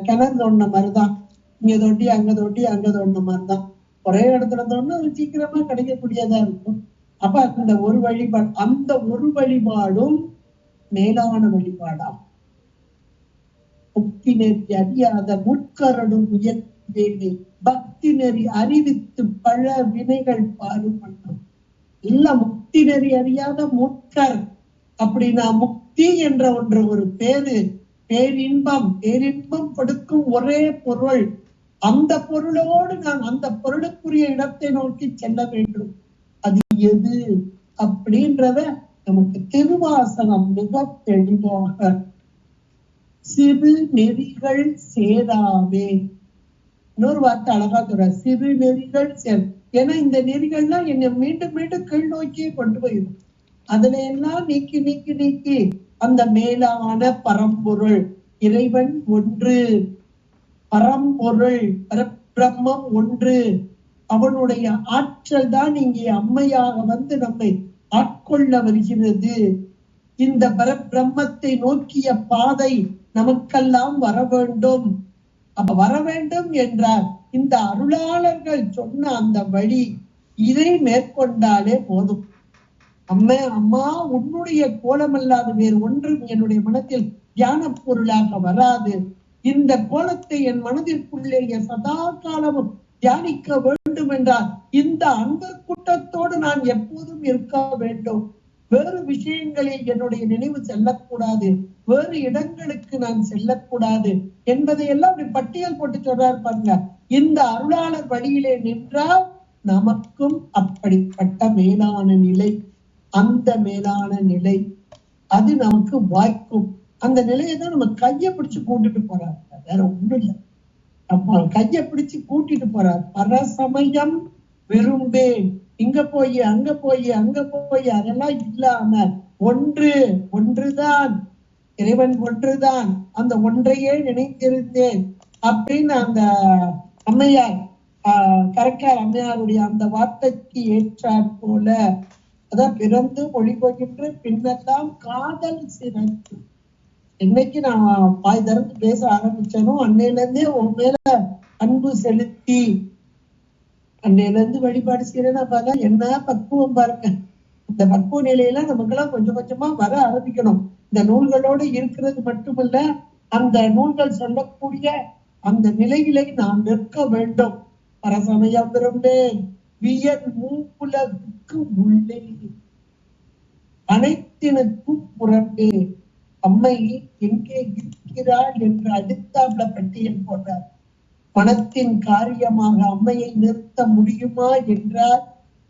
கிணறு தோண்ட மாதிரிதான், இங்க தோண்டி அங்க தோண்டி அங்க தோண்ட மாதிரிதான். ஒரே இடத்துல தோண்ட சீக்கிரமா கிடைக்கக்கூடியதா இருக்கும். அப்ப அந்த ஒரு வழிபாடு, அந்த ஒரு வழிபாடும் மேலான வழிபாடாம். முக்தி நெறி அறியாத முற்கரடும் உயர்வேனே பக்தி நெறி அறிவித்து பல வினைகள் பாருமன்றம். இல்ல முக்தி நெறி அறியாத முற்கர் அப்படின்னா முக்தி என்ற ஒன்று ஒரு பேரு, பேரின்பம். பேரின்பம் கொடுக்கும் ஒரே பொருள். அந்த பொருளோடு நான் அந்த பொருளுக்குரிய இடத்தை நோக்கி செல்ல வேண்டும். அது எது அப்படின்றத நமக்கு திருவாசகம் மிக தெளிவாக, சிறு நெறிகள் சேராவே. இன்னொரு வார்த்தை அழகா சொல்ற, சிறு நெறிகள் சேர். ஏன்னா இந்த நெறிகள்லாம் என்னை மீண்டும் மீண்டும் கீழ் நோக்கியே கொண்டு போயிடும். அதுல எல்லாம் நீக்கி நீக்கி நீக்கி அந்த மேலான பரம்பொருள் இறைவன் ஒன்று, பரம்பொருள் பரபிரம்மம் ஒன்று, அவனுடைய ஆற்றல் தான் இங்கே அம்மையாக வந்து நம்மை ஆட்கொள்ள வருகிறது. இந்த பரபிரம்மத்தை நோக்கிய பாதை நமக்கெல்லாம் வர வேண்டும். அப்ப வர வேண்டும் என்றால் இந்த அருளாளர்கள் சொன்ன அந்த வழி, இதை மேற்கொண்டாலே போதும். அம்மா உன்னுடைய கோலமல்லாது வேறு ஒன்றும் என்னுடைய மனத்தில் தியான பொருளாக வராது. இந்த கோலத்தை என் மனதிற்குள்ளேயே சதா காலமும் தியானிக்க வேண்டும் என்றால் இந்த அன்பர் கூட்டத்தோடு நான் எப்போதும் இருக்க வேண்டும். வேறு விஷயங்களில் என்னுடைய நினைவு செல்லக்கூடாது, வேறு இடங்களுக்கு நான் செல்லக்கூடாது என்பதையெல்லாம் அப்படி பட்டியல் போட்டு சொல்றாரு பாருங்க. இந்த அருளாளர் வழியிலே நின்றால் நமக்கும் அப்படிப்பட்ட மேலான நிலை, அந்த மேலான நிலை அது நமக்கு வாய்க்கும். அந்த நிலையை தான் நம்ம கையை பிடிச்சு கூட்டிட்டு போறாரு, வேற ஒண்ணும் இல்லை. நம்ம கையை பிடிச்சு கூட்டிட்டு போறார். பரசமயம் விரும்பேன், இங்க போய் அங்க போய் அங்க போய் அதெல்லாம் இல்லாம ஒன்று, ஒன்றுதான் இறைவன், ஒன்றுதான், அந்த ஒன்றையே நினைத்திருந்தேன் அப்படின்னு அந்த அம்மையார், கரைக்கால் அம்மையாருடைய அந்த வார்த்தைக்கு ஏற்றாற் போல, அதான் பிறந்து ஒளிபோகின்ற பின்னெல்லாம் காதல் சிறப்பு. என்னைக்கு நான் பாய் திறந்து பேச ஆரம்பிச்சனோ அன்னையில இருந்தே உன் மேல அன்பு செலுத்தி அன்னையில இருந்து வழிபாடு செய்யறேன்னா பாருங்க, என்ன பக்குவம் பாருங்க. இந்த பக்குவ நிலையெல்லாம் நமக்கெல்லாம் கொஞ்சம் கொஞ்சமா வர ஆரம்பிக்கணும். இந்த நூல்களோடு இருக்கிறது மட்டுமல்ல, அந்த நூல்கள் சொல்லக்கூடிய அந்த நிலைகளை நாம் நிற்க வேண்டும். பரசமயம் விரும்பேன் வியன் மூப்புலகுக்கு உள்ளே அனைத்தினுக்கும் புறம்பே. அம்மை எங்கே இருக்கிறாள் என்று அடுத்தாப்புல பட்டியல் போட்டார். மனத்தின் காரியமாக அம்மையை நிறுத்த முடியுமா என்றால்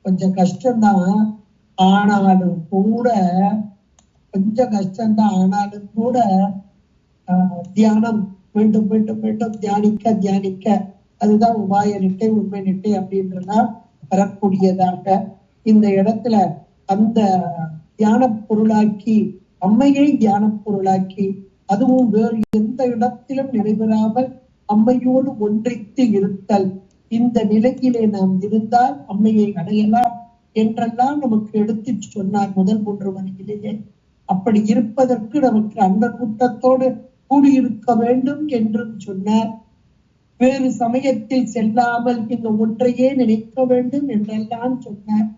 கொஞ்சம் கஷ்டம்தான். ஆனாலும் கூட கொஞ்சம் கஷ்டம்தான். ஆனாலும் கூட தியானம் மீண்டும் மீண்டும் மீண்டும் தியானிக்க தியானிக்க, அதுதான் உபாய நிட்டை உண்மை நிட்டை அப்படின்றலாம் வரக்கூடியதாக இந்த இடத்துல அந்த தியான பொருளாக்கி, அம்மையை தியான பொருளாக்கி, அதுவும் வேறு எந்த இடத்திலும் நிறைவேறாமல் அம்மையோடு ஒன்றித்து இருத்தல், இந்த நிலையிலே நாம் இருந்தால் அம்மையை அடையலாம் என்றெல்லாம் நமக்கு எடுத்து சொன்னார் முதல் 3 மணியிலேயே. அப்படி இருப்பதற்கு நமக்கு அந்த கூட்டத்தோடு கூடியிருக்க வேண்டும் என்றும் சொன்னார். வேறு சமயத்தில் செல்லாமல் இந்த ஒன்றையே நினைக்க வேண்டும் என்றெல்லாம் சொன்னார்.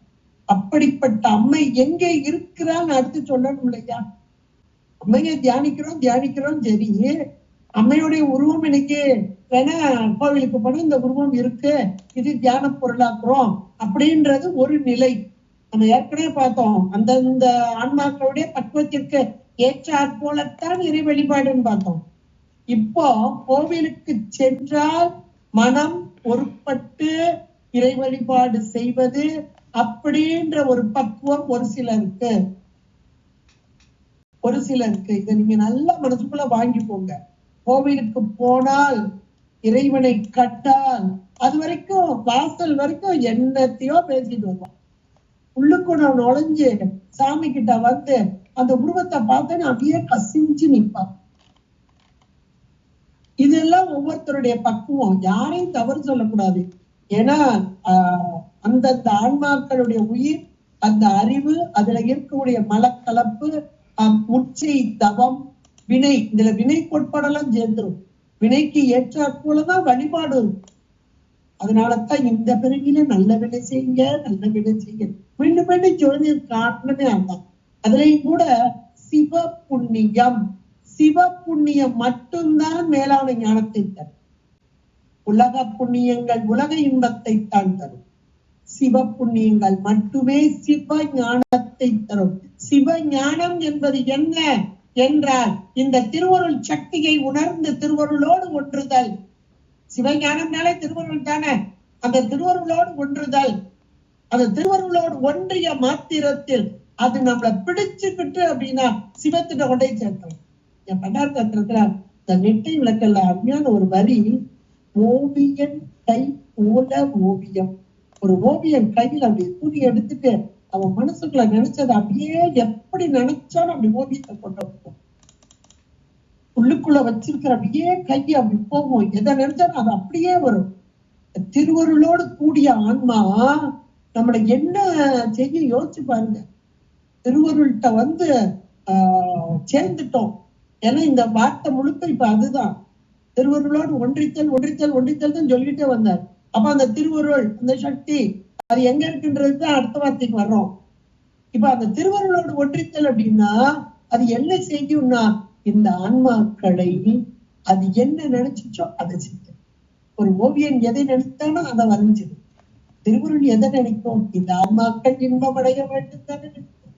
அப்படிப்பட்ட அம்மை எங்கே இருக்கிறான்னு அடுத்து சொல்லணும் இல்லையா? அம்மையை தியானிக்கிறோம் தியானிக்கிறோம், சரி, அம்மையுடைய உருவம் இன்னைக்கு வேணா கோவிலுக்கு போனா இந்த உருவம் இருக்கு, இது தியான பொருளாக்குறோம் அப்படின்றது ஒரு நிலை. நம்ம ஏற்கனவே பார்த்தோம், அந்தந்த ஆன்மாக்களுடைய பக்குவத்திற்கு ஏற்றாற் போலத்தான் இறை வழிபாடுன்னு பார்த்தோம். இப்போ கோவிலுக்கு சென்றால் மனம் ஒருப்பட்டு இறை வழிபாடு செய்வது அப்படின்ற ஒரு பக்குவம் ஒரு சிலருக்கு. இதை நீங்க நல்லா மனசுக்குள்ள வாங்கிக்கோங்க. கோவிலுக்கு போனால், இறைவனை கண்டால், அது வரைக்கும் வாசல் வரைக்கும் என்னத்தையோ பேசிட்டு வருவான். உள்ளுக்குள்ள நுழைஞ்சு சாமி கிட்ட வந்து அந்த உருவத்தை பார்த்தேன்னு அப்படியே கசிஞ்சு நிற்பான். இதெல்லாம் ஒவ்வொருத்தருடைய பக்குவம், யாரையும் தவறு சொல்லக்கூடாது. ஏன்னா அந்தந்த ஆன்மாக்களுடைய உயிர், அந்த அறிவு, அதுல இருக்கக்கூடிய மலக்கலப்பு, முச்சை, தவம், வினை, இதுல வினை கோட்பாடெல்லாம் சேர்ந்துரும். வினைக்கு ஏற்றாற் போலதான் வழிபாடு இருக்கும். அதனாலதான் இந்த பிறவில நல்ல வினை செய்யுங்க, நல்ல வினை செய்யுங்க, மீண்டும் மீண்டும் சொல்லி காரணமே அதான். அதுலயும் கூட சிவ புண்ணியம், சிவ புண்ணியம் மட்டும்தான் மேலான ஞானத்தை தரும். உலக புண்ணியங்கள் உலக இன்பத்தை தான் தரும். சிவ புண்ணியங்கள் மட்டுமே சிவ ஞானத்தை தரும். சிவ ஞானம் என்பது என்ன என்றால், இந்த திருவருள் சக்தியை உணர்ந்து திருவருளோடு ஒன்றுதல். சிவஞானம்னாலே திருவருள் தானே. அந்த திருவருளோடு ஒன்றுதல், அந்த திருவருளோடு ஒன்றிய மாத்திரத்தில் அது நம்மளை பிடிச்சுக்கிட்டு அப்படின்னா சிவத்திட்ட கொண்டே சேர்த்தோம். என் பண்டார் தத்திரத்துல இந்த நெட்டை விளக்கல்ல அருமையான ஒரு வரி, ஓவியன் கை போல ஓவியம். ஒரு ஓவியன் கையில் அப்படி துணி எடுத்துட்டு அவன் மனசுக்குள்ள நினைச்சது அப்படியே எப்படி நினைச்சாலும் அப்படி ஓவியத்தை கொண்டு வைப்போம். உள்ளுக்குள்ள வச்சிருக்கிற அப்படியே கையை அப்படி போகும், எதை நினைச்சாலும் அது அப்படியே வரும். திருவருளோடு கூடிய ஆன்மா நம்மளை என்ன செய்ய யோசிச்சு பாருங்க. திருவருள்கிட்ட வந்து சேர்ந்துட்டோம். ஏன்னா இந்த வார்த்தை முழுக்க இப்ப அதுதான், திருவருளோடு ஒன்றித்தல் ஒன்றித்தல் ஒன்றித்தல் தான் சொல்லிட்டே வந்தார். அப்ப அந்த திருவருள், அந்த சக்தி அது எங்க இருக்குன்றதுதான் அடுத்த வார்த்தைக்கு வர்றோம். இப்ப அந்த திருவருளோடு ஒன்றித்தல் அப்படின்னா அது என்ன செய்யும்னா, இந்த ஆன்மாக்களை அது என்ன நினைச்சிச்சோ அதை செய்யும். ஒரு ஓவியன் எதை நினைத்தானோ அதை வரைஞ்சிடும். திருவருள் எதை நினைக்கும், இந்த ஆன்மாக்கள் இன்பம் அடைய வேண்டும் தானே நினைக்கும்.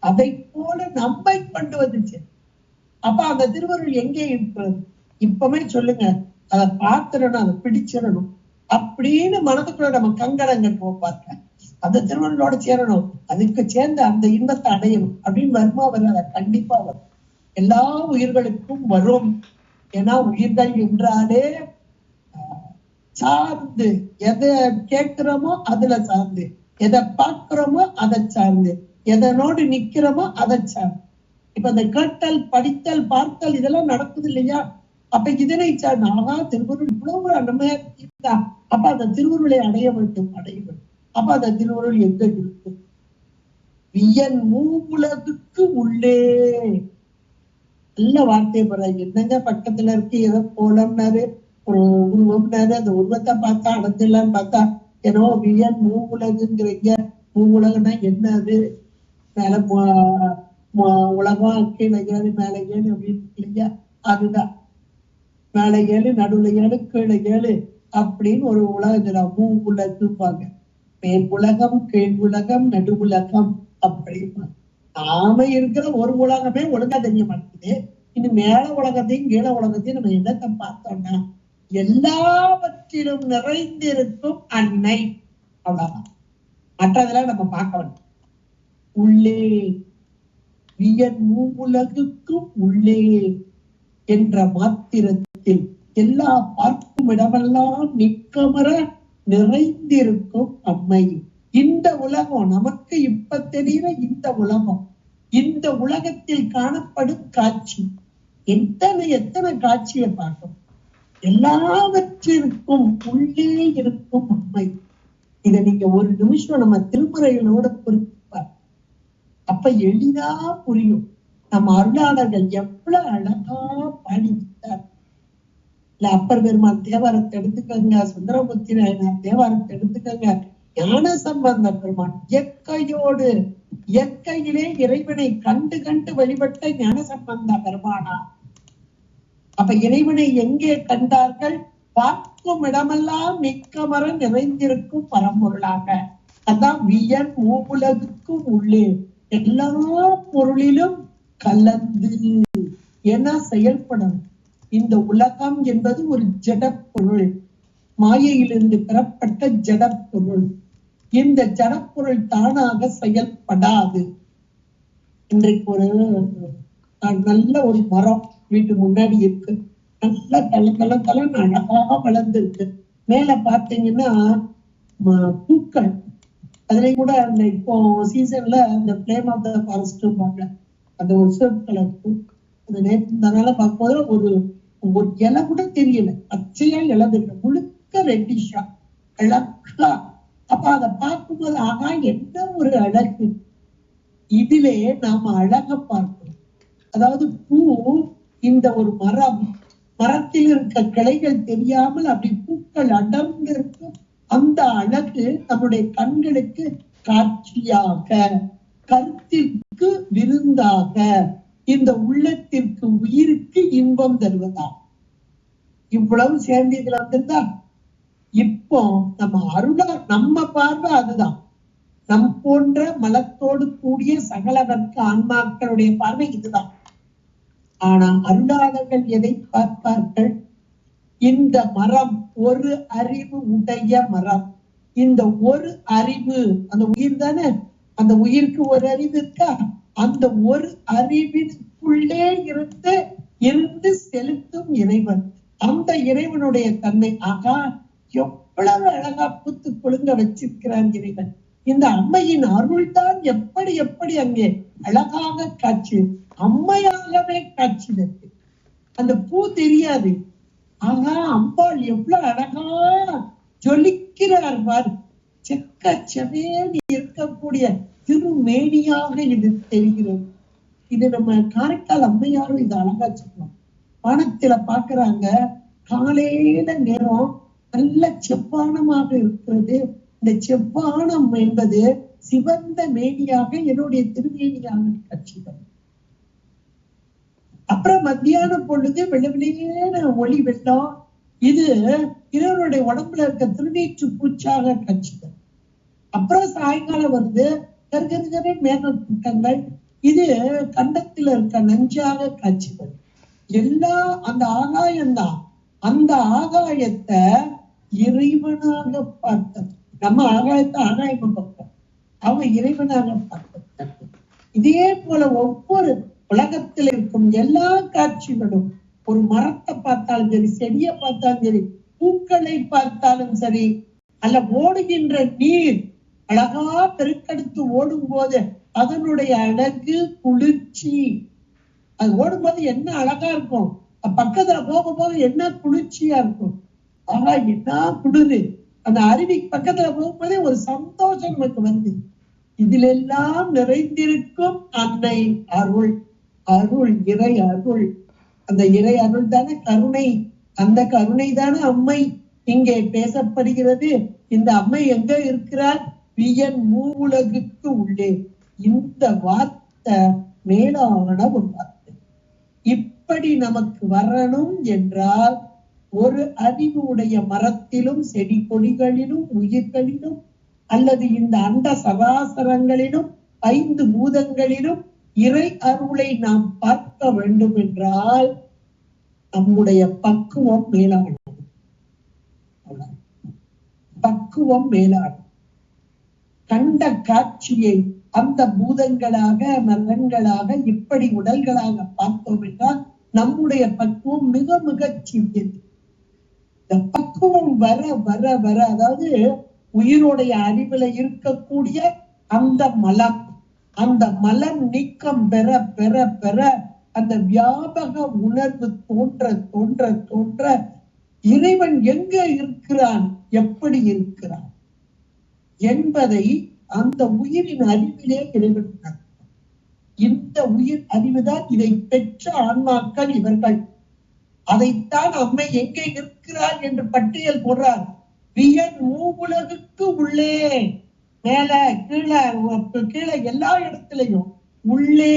அதை போல நம்மை கொண்டு வந்துச்சு. அப்ப அந்த திருவருள் எங்கே இருக்கிறது? இப்பமே சொல்லுங்க, அதை பார்த்துடணும், அதை பிடிச்சிடணும் அப்படின்னு மனதுக்குள்ள நம்ம கங்கணம் கட்டுவோம். பார்க்க அந்த திருவருளோட சேரணும், அதுக்கு சேர்ந்து அந்த இன்பத்தை அடையணும் அப்படின்னு வருமா வரும்? அதை கண்டிப்பா வரும். எல்லா உயிர்களுக்கும் வரும். ஏன்னா உயிர்கள் என்றாலே சார்ந்து, எதை கேட்கிறோமோ அதுல சார்ந்து, எதை பார்க்கிறோமோ அதை சார்ந்து, எதனோடு நிக்கிறோமோ அதை சார்ந்து. இப்ப இந்த கேட்டல், படித்தல், பார்த்தல் இதெல்லாம் நடக்குது இல்லையா? அப்ப இதனை சார்ந்து ஆகா திருவருள் இவ்வளவு அருமையா இருந்தா, அப்ப அந்த திருவருளை அடைய வேண்டும். அப்ப அந்த திருவருள் எங்க இருக்கு? வியன் மூவுலகுக்கு உள்ளே. நல்ல வார்த்தை போறாங்க. என்னங்க பக்கத்துல இருக்கு, ஏதோ கோலம்னாரு, ஒரு உருவம்னாரு, அந்த உருவத்தை பார்த்தா அடைஞ்சிடலான்னு பார்த்தா ஏதோ வியன் மூவுலகுங்கிறீங்க. மூவுலகுன்னா என்னது? மேல உலகம், கீழே ஏழு மேல ஏழு அப்படின்னு இல்லையா? அதுதான் மேல ஏழு, நடுவுல ஏழு, கீழே ஏழு அப்படின்னு ஒரு உலகம் மூ உலகுப்பாங்க. மேல் உலகம், கீழ் உலகம், நடு உலகம் அப்படின்னா நாம இருக்கிற ஒரு உலகமே ஒழுங்கா தெரிய மாட்டேங்குது. இன்னும் மேல உலகத்தையும் கீழ உலகத்தையும் நம்ம என்னத்தை பார்த்தோம்னா எல்லாவற்றிலும் நிறைந்திருக்கும் அன்னை, அவ்வளவுதான். மற்றதெல்லாம் நம்ம பார்க்க வேண்டும். உள்ளே வியன் மூவுலகுக்கும் உள்ளே என்ற மாத்திரத்தில் எல்லா பார்க்கும் இடமெல்லாம் நிற்கமர நிறைந்திருக்கும் அம்மை. இந்த உலகம் நமக்கு இப்ப தெரிகிற இந்த உலகம், இந்த உலகத்தில் காணப்படும் காட்சி எத்தனை காட்சியை பார்க்கும். எல்லாவற்றிற்கும் உள்ளே இருக்கும் அம்மை. இதை நீங்க ஒரு நிமிஷம் நம்ம திருமுறைகளோட குறிப்பார், அப்ப எளிதா புரியும். நம்ம அருளாளர்கள் எவ்வளவு அழகா பாடிவிட்டார். இல்ல அப்பர் பெருமான் தேவாரத்தை எடுத்துக்கோங்க, சுந்தரமூர்த்தி நாயனார் தேவாரத்தை எடுத்துக்கோங்க, ஞான சம்பந்த பெருமான் இயற்கையோடு இயற்கையிலே இறைவனை கண்டு கண்டு வழிபட்ட ஞான சம்பந்த பெருமானா. அப்ப இறைவனை எங்கே கண்டார்கள்? பார்க்கும் இடமெல்லாம் நிக்கமர நிறைந்திருக்கும் பரம்பொருளாக. அதான் வியன் மூவுலகுக்கும் உள்ளே, எல்லா பொருளிலும் கலந்து என செயல்படும். இந்த உலகம் என்பது ஒரு ஜடப்பொருள், மாயையிலிருந்து பெறப்பட்ட ஜடப்பொருள். இந்த ஜடப்பொருள் தானாக செயல்படாது. இன்றைக்கு ஒரு நல்ல ஒரு மரம் வீட்டு முன்னாடி இருக்கு, நல்ல தலை அழகா வளர்ந்துருக்கு. மேல பாத்தீங்கன்னா பூக்கள், அதுல கூட அந்த இப்போ சீசன்ல அந்த ஃப்ளேம் ஆஃப் த ஃபாரஸ்ட் அந்த ஒரு சிவப்பு கலர் பூ, அந்த நேரத்தினால பார்க்கும்போது ஒரு இலை கூட தெரியல, பச்சையா இலதுல முழுக்க ரெட்டிஷா அழகா. அப்ப அதை பார்க்கும்போது ஆகா என்ன ஒரு அழகு. இதிலே நாம அழக பார்க்கிறோம். அதாவது பூ, இந்த ஒரு மரத்தில் இருக்க கிளைகள் தெரியாமல் அப்படி பூக்கள் அடர்ந்து இருக்கும். அந்த அழகு நம்முடைய கண்களுக்கு காட்சியாக, கருத்திற்கு விருந்தாக, இந்த உள்ளத்திற்கு உயிருக்கு இன்பம் தருவதா. இவ்வளவு சேர்ந்து இதுல வந்திருந்தா இப்போ நம்ம பார்வை அதுதான். நம் போன்ற மலத்தோடு கூடிய சகலவர்க்க ஆன்மாக்களுடைய பார்வை இதுதான். ஆனா அருளாளர்கள் எதை பார்ப்பார்கள்? இந்த மரம் ஒரு அறிவு உடைய மரம். இந்த ஒரு அறிவு, அந்த உயிர் தானே, அந்த உயிருக்கு ஒரு அறிவு இருக்கா? அந்த ஒரு அறிவிற்குள்ளே இருந்து செலுத்தும் இறைவன். அந்த இறைவனுடைய தன்மை ஆகா எவ்வளவு அழகா பூத்து கொழுங்க வச்சிருக்கிறான் இறைவன். இந்த அம்மையின் அருள் தான் எப்படி எப்படி அங்கே அழகாக காட்சி, அம்மையாகவே காட்சி. அந்த பூ தெரியாது, ஆனா அம்பாள் எவ்வளவு அழகா ஜொலிக்கிறார் பாரு. செக்க செவேனி இருக்கக்கூடிய திருமேனியாக இது தெரிகிறது. இது நம்ம காரைக்கால் அம்மையாரும் இது அழகா சொல்லலாம். வானத்துல பாக்குறாங்க, காலையில நேரம் நல்ல செவ்வானமாக இருக்கிறது. இந்த செவ்வானம் என்பது சிவந்த மேனியாக என்னுடைய திருமேனியாக காட்சிகள். அப்புறம் மத்தியான பொழுது வெள்ளவெளியேன ஒளி வெள்ளம், இது இறைவனுடைய உடம்புல இருக்க திருநீற்று பூச்சாக காட்சிகள். அப்புறம் சாயங்காலம் வந்து கருகருகரை மேக கூட்டங்கள், இது கண்டத்துல இருக்க நஞ்சாக காட்சிகள். எல்லாம் அந்த ஆகாயம்தான். அந்த ஆகாயத்தை இறைவனாக பார்த்த, நம்ம ஆகாயத்தை ஆகாயமா பார்ப்போம், அவங்க இறைவனாக பார்த்த. இதே போல ஒவ்வொரு உலகத்தில் இருக்கும் எல்லா காட்சிகளும், ஒரு மரத்தை பார்த்தாலும் சரி, செடியை பார்த்தாலும் சரி, பூக்களை பார்த்தாலும் சரி, அல்ல ஓடுகின்ற நீர் அழகா பெருக்கெடுத்து ஓடும் போது அதனுடைய அழகு, குளிர்ச்சி, அது ஓடும்போது என்ன அழகா இருக்கும், பக்கத்துல போக போக என்ன குளிர்ச்சியா இருக்கும். ஆனா என்ன குளிரு, அந்த அருவி பக்கத்துல போகும்போதே ஒரு சந்தோஷம் நமக்கு வந்து. இதுல எல்லாம் நிறைந்திருக்கும் அன்னை அருள். அருள், இறை அருள். அந்த இறை அருள் தானே கருணை. அந்த கருணை தானே அம்மை இங்கே பேசப்படுகிறது. இந்த அம்மை எங்க இருக்கிறார்? வியன் மூவுலகுக்கு உள்ளே. இந்த வார்த்தை மேலான ஒரு வார்த்தை. இப்படி நமக்கு வரணும் என்றால், ஒரு அறிவு உடைய மரத்திலும் செடி கொடிகளிலும் உயிர்களிலும் அல்லது இந்த அண்ட சராசரங்களிலும் 5 பூதங்களிலும் இறை அருளை நாம் பார்க்க வேண்டும் என்றால் நம்முடைய பக்குவம் மேலானது. பக்குவம் மேலானது. கண்ட காட்சியை அந்த பூதங்களாக, மரங்களாக, இப்படி உடல்களாக பார்த்தோம் என்றால் நம்முடைய பக்குவம் மிக மிக சிறியது. இந்த பக்குவம் வர வர வர, அதாவது உயிருடைய அறிவுல இருக்கக்கூடிய அந்த மலம் நீக்கம் பெற பெற பெற அந்த வியாபக உணர்வு தோன்ற தோன்ற தோன்ற இறைவன் எங்க இருக்கிறான், எப்படி இருக்கிறான் என்பதை அந்த உயிரின் அறிவிலே இறைவன். இந்த உயிர் அறிவுதான் இதை பெற்ற ஆன்மாக்கள் இவர்கள். அதைத்தான் அம்மை எங்கே இருக்கிறார் என்று பட்டியல் போடுறார். வியன் மூவுலகுக்கு உள்ளே, மேல கீழே கீழே எல்லா இடத்திலையும் உள்ளே,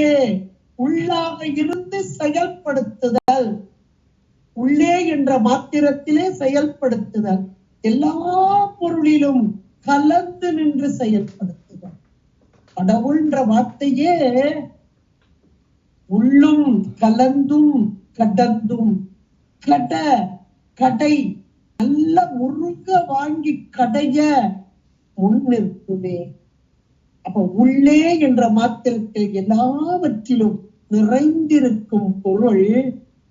உள்ளாக இருந்து செயல்படுத்துதல். உள்ளே என்ற மாத்திரத்திலே செயல்படுத்துதல், எல்லா பொருளிலும் கலந்து நின்று செயல்படுத்துதல். கடவுள்ன்ற வார்த்தையே உள்ளும் கலந்தும் கடந்தும், கடை நல்ல முருக வாங்கி கடைய முன்னிற்குமே. அப்ப உள்ளே என்ற மாத்திரத்தில் எல்லாவற்றிலும் நிறைந்திருக்கும் பொருள்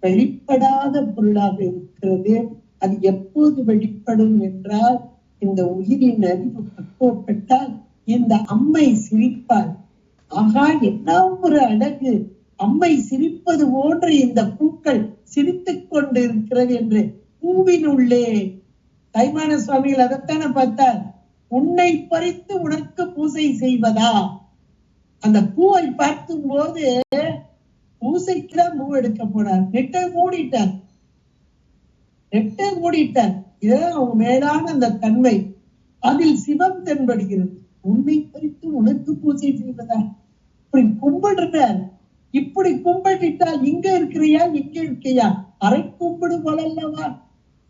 வெளிப்படாத பொருளாக இருக்கிறது. அது எப்போது வெளிப்படும் என்றால், இந்த உயிரின் அறிவு பக்குவப்பட்டால் இந்த அம்மை சிரிப்பார். ஆகா, என்ன ஒரு அழகு! அம்மை சிரிப்பது போன்று இந்த பூக்கள் சிரித்துக் கொண்டு இருக்கிறது என்று பூவின் உள்ளே தைமான சுவாமிகள் அதைத்தானே பார்த்தார். உன்னை பறித்து உனக்கு பூசை செய்வதா? அந்த பூவை பார்க்கும் போது பூசைக்குதான் பூ எடுக்க போனார், நெட்டை மூடிட்டார். இதுதான் அவங்க மேலான அந்த தன்மை. அதில் சிவம் தென்படுகிறது. உன்னை பறித்து உனக்கு பூஜை செய்வதா? இப்படி கும்பிடுறார். இப்படி கும்பிட்டால் இங்க இருக்கிறியா, இங்க இருக்கியா, அரை கும்பிடு போலல்லவா?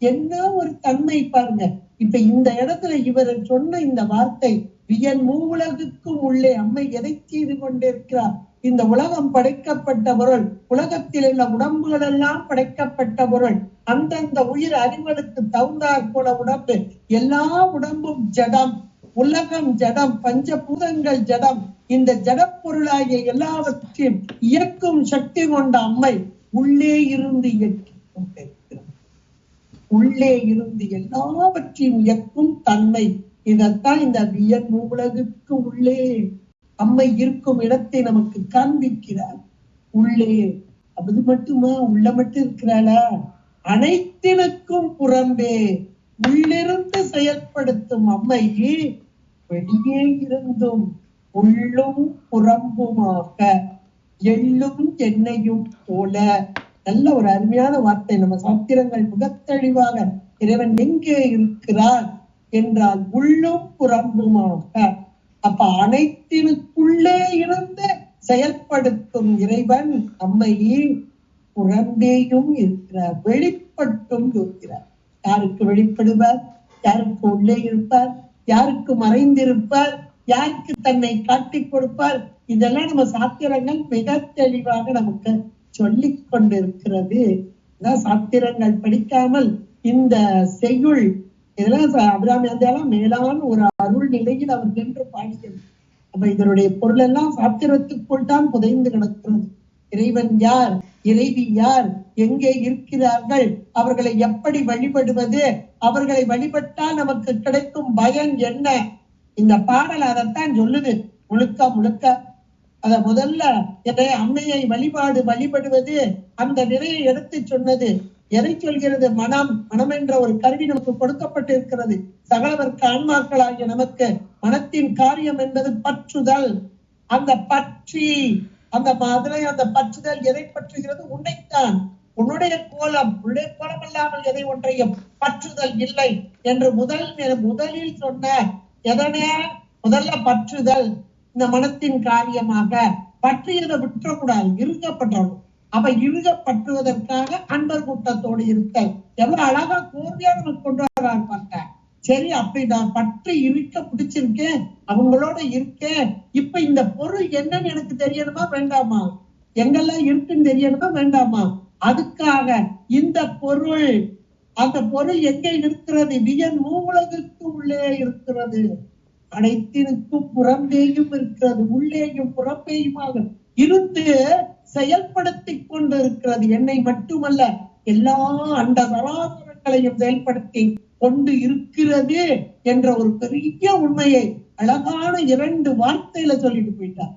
என்ன ஒரு தன்மை பாருங்க. இப்ப இந்த இடத்துல இவர் சொன்ன இந்த வார்த்தை, வியன் மூவுலகுக்கும் உள்ளே அம்மை எதை செய்து கொண்டிருக்கிறார்? இந்த உலகம் படைக்கப்பட்ட பொருள், உலகத்தில் உள்ள உடம்புகள் எல்லாம் படைக்கப்பட்ட பொருள். அந்தந்த உயிர் அறிவனுக்கு தகுந்தாற் போல உடம்பு. எல்லா உடம்பும் ஜடம், உலகம் ஜடம், பஞ்சபூதங்கள் ஜடம். இந்த ஜடப்பொருளாகிய எல்லாவற்றையும் இயக்கும் சக்தி கொண்ட அம்மை உள்ளே இருந்து இயக்கிக் கொண்டிருக்கிறார். உள்ளே இருந்து எல்லாவற்றையும் இயக்கும் தன்மை. இதத்தான் இந்த வியன் மூவுலகுக்கு உள்ளே அம்மை இருக்கும் இடத்தை நமக்கு காண்பிக்கிறார். உள்ளே அது மட்டுமா? உள்ள மட்டும் இருக்கிறாளா? அனைத்தினுக்கும் புறம்பே உள்ளிருந்து செயல்படுத்தும் அம்மை வெளியே இருந்தும் உள்ளும் புறம்புமாக எள்ளும் எண்ணெயும் போல. நல்ல ஒரு அருமையான வார்த்தை. நம்ம சாத்திரங்கள் முகத்தெளிவாக இறைவன் எங்கே இருக்கிறார் என்றால் உள்ளும் புறம்புமாக. அப்ப அனைத்தினுக்குள்ளே இருந்து செயல்படுத்தும் இறைவன் அம்மை புறம்பேயும் இருக்கிறார், வெளிப்பட்டும் இருக்கிறார். யாருக்கு வெளிப்படுவார்? யாருக்கு உள்ளே இருப்பார்? யாருக்கு மறைந்திருப்பார்? யாருக்கு தன்னை காட்டிக் கொடுப்பார்? இதெல்லாம் நம்ம சாத்திரங்கள் மிக தெளிவாக நமக்கு சொல்லிக் கொண்டிருக்கிறது. சாத்திரங்கள் படிக்காமல் இந்த செய்யுள் இதெல்லாம் அபிராமியாந்தாலும் மேலான ஒரு அருள் நிலையில் அவர் நின்று பாடியது. அப்ப இதனுடைய பொருள் எல்லாம் சாத்திரத்துக்குள் தான் புதைந்து கிடக்கிறது. இறைவன் யார்? இறைவி யார்? எங்கே இருக்கிறார்கள்? அவர்களை எப்படி வழிபடுவது? அவர்களை வழிபட்டால் நமக்கு கிடைக்கும் பயன் என்ன? இந்த பாடல் அதைத்தான் சொல்லுது முழுக்க முழுக்க. அத முதல்ல அம்மையை வழிபடுவது அந்த நிலையை எடுத்து சொன்னது. எதை சொல்கிறது? மனம் என்ற ஒரு கருவி நமக்கு கொடுக்கப்பட்டிருக்கிறது. சகலவர்க்கு ஆன்மாக்களாகிய நமக்கு மனத்தின் காரியம் என்பது பற்றுதல். அந்த பற்றி அந்த பற்றுதல் எதை பற்றுகிறது? உன்னைத்தான். உன்னுடைய கோலம் இல்லாமல் எதை ஒன்றையும் பற்றுதல் இல்லை என்று முதலில் சொன்ன எதனே? முதல்ல பற்றுதல். இந்த மனத்தின் காரியமாக பற்றியதை விட்டுறக்கூடாது, இருக்கப்பட்டணும். அவ இருகப்பற்றுவதற்காக அன்பர் கூட்டத்தோடு இருத்தல். எவ்வளவு அழகா கோர்வையா நமக்கு கொண்டு வராங்க. சரி, அப்படி நான் பற்றி இருக்க பிடிச்சிருக்கேன், அவங்களோட இருக்கேன். இப்ப இந்த பொருள் என்னன்னு எனக்கு தெரியணுமா வேண்டாமா? எங்கெல்லாம் இருக்குன்னு தெரியணுமா வேண்டாமா? அதுக்காக இந்த பொருள், அந்த பொருள் எங்கே இருக்கிறது? வியன் மூவுலகுக்கு உள்ளே இருக்கிறது. அனைத்தினுக்கும் புறம்பேயும் இருக்கிறது. உள்ளேயும் புறம்பேயுமாக இருந்து செயல்படுத்தி கொண்டு இருக்கிறது. என்னை மட்டுமல்ல, எல்லா அண்ட சராசரங்களையும் செயல்படுத்தி கொண்டு இருக்கிறது என்ற ஒரு பெரிய உண்மையை அழகான 2 வார்த்தையில சொல்லிட்டு போயிட்டார்.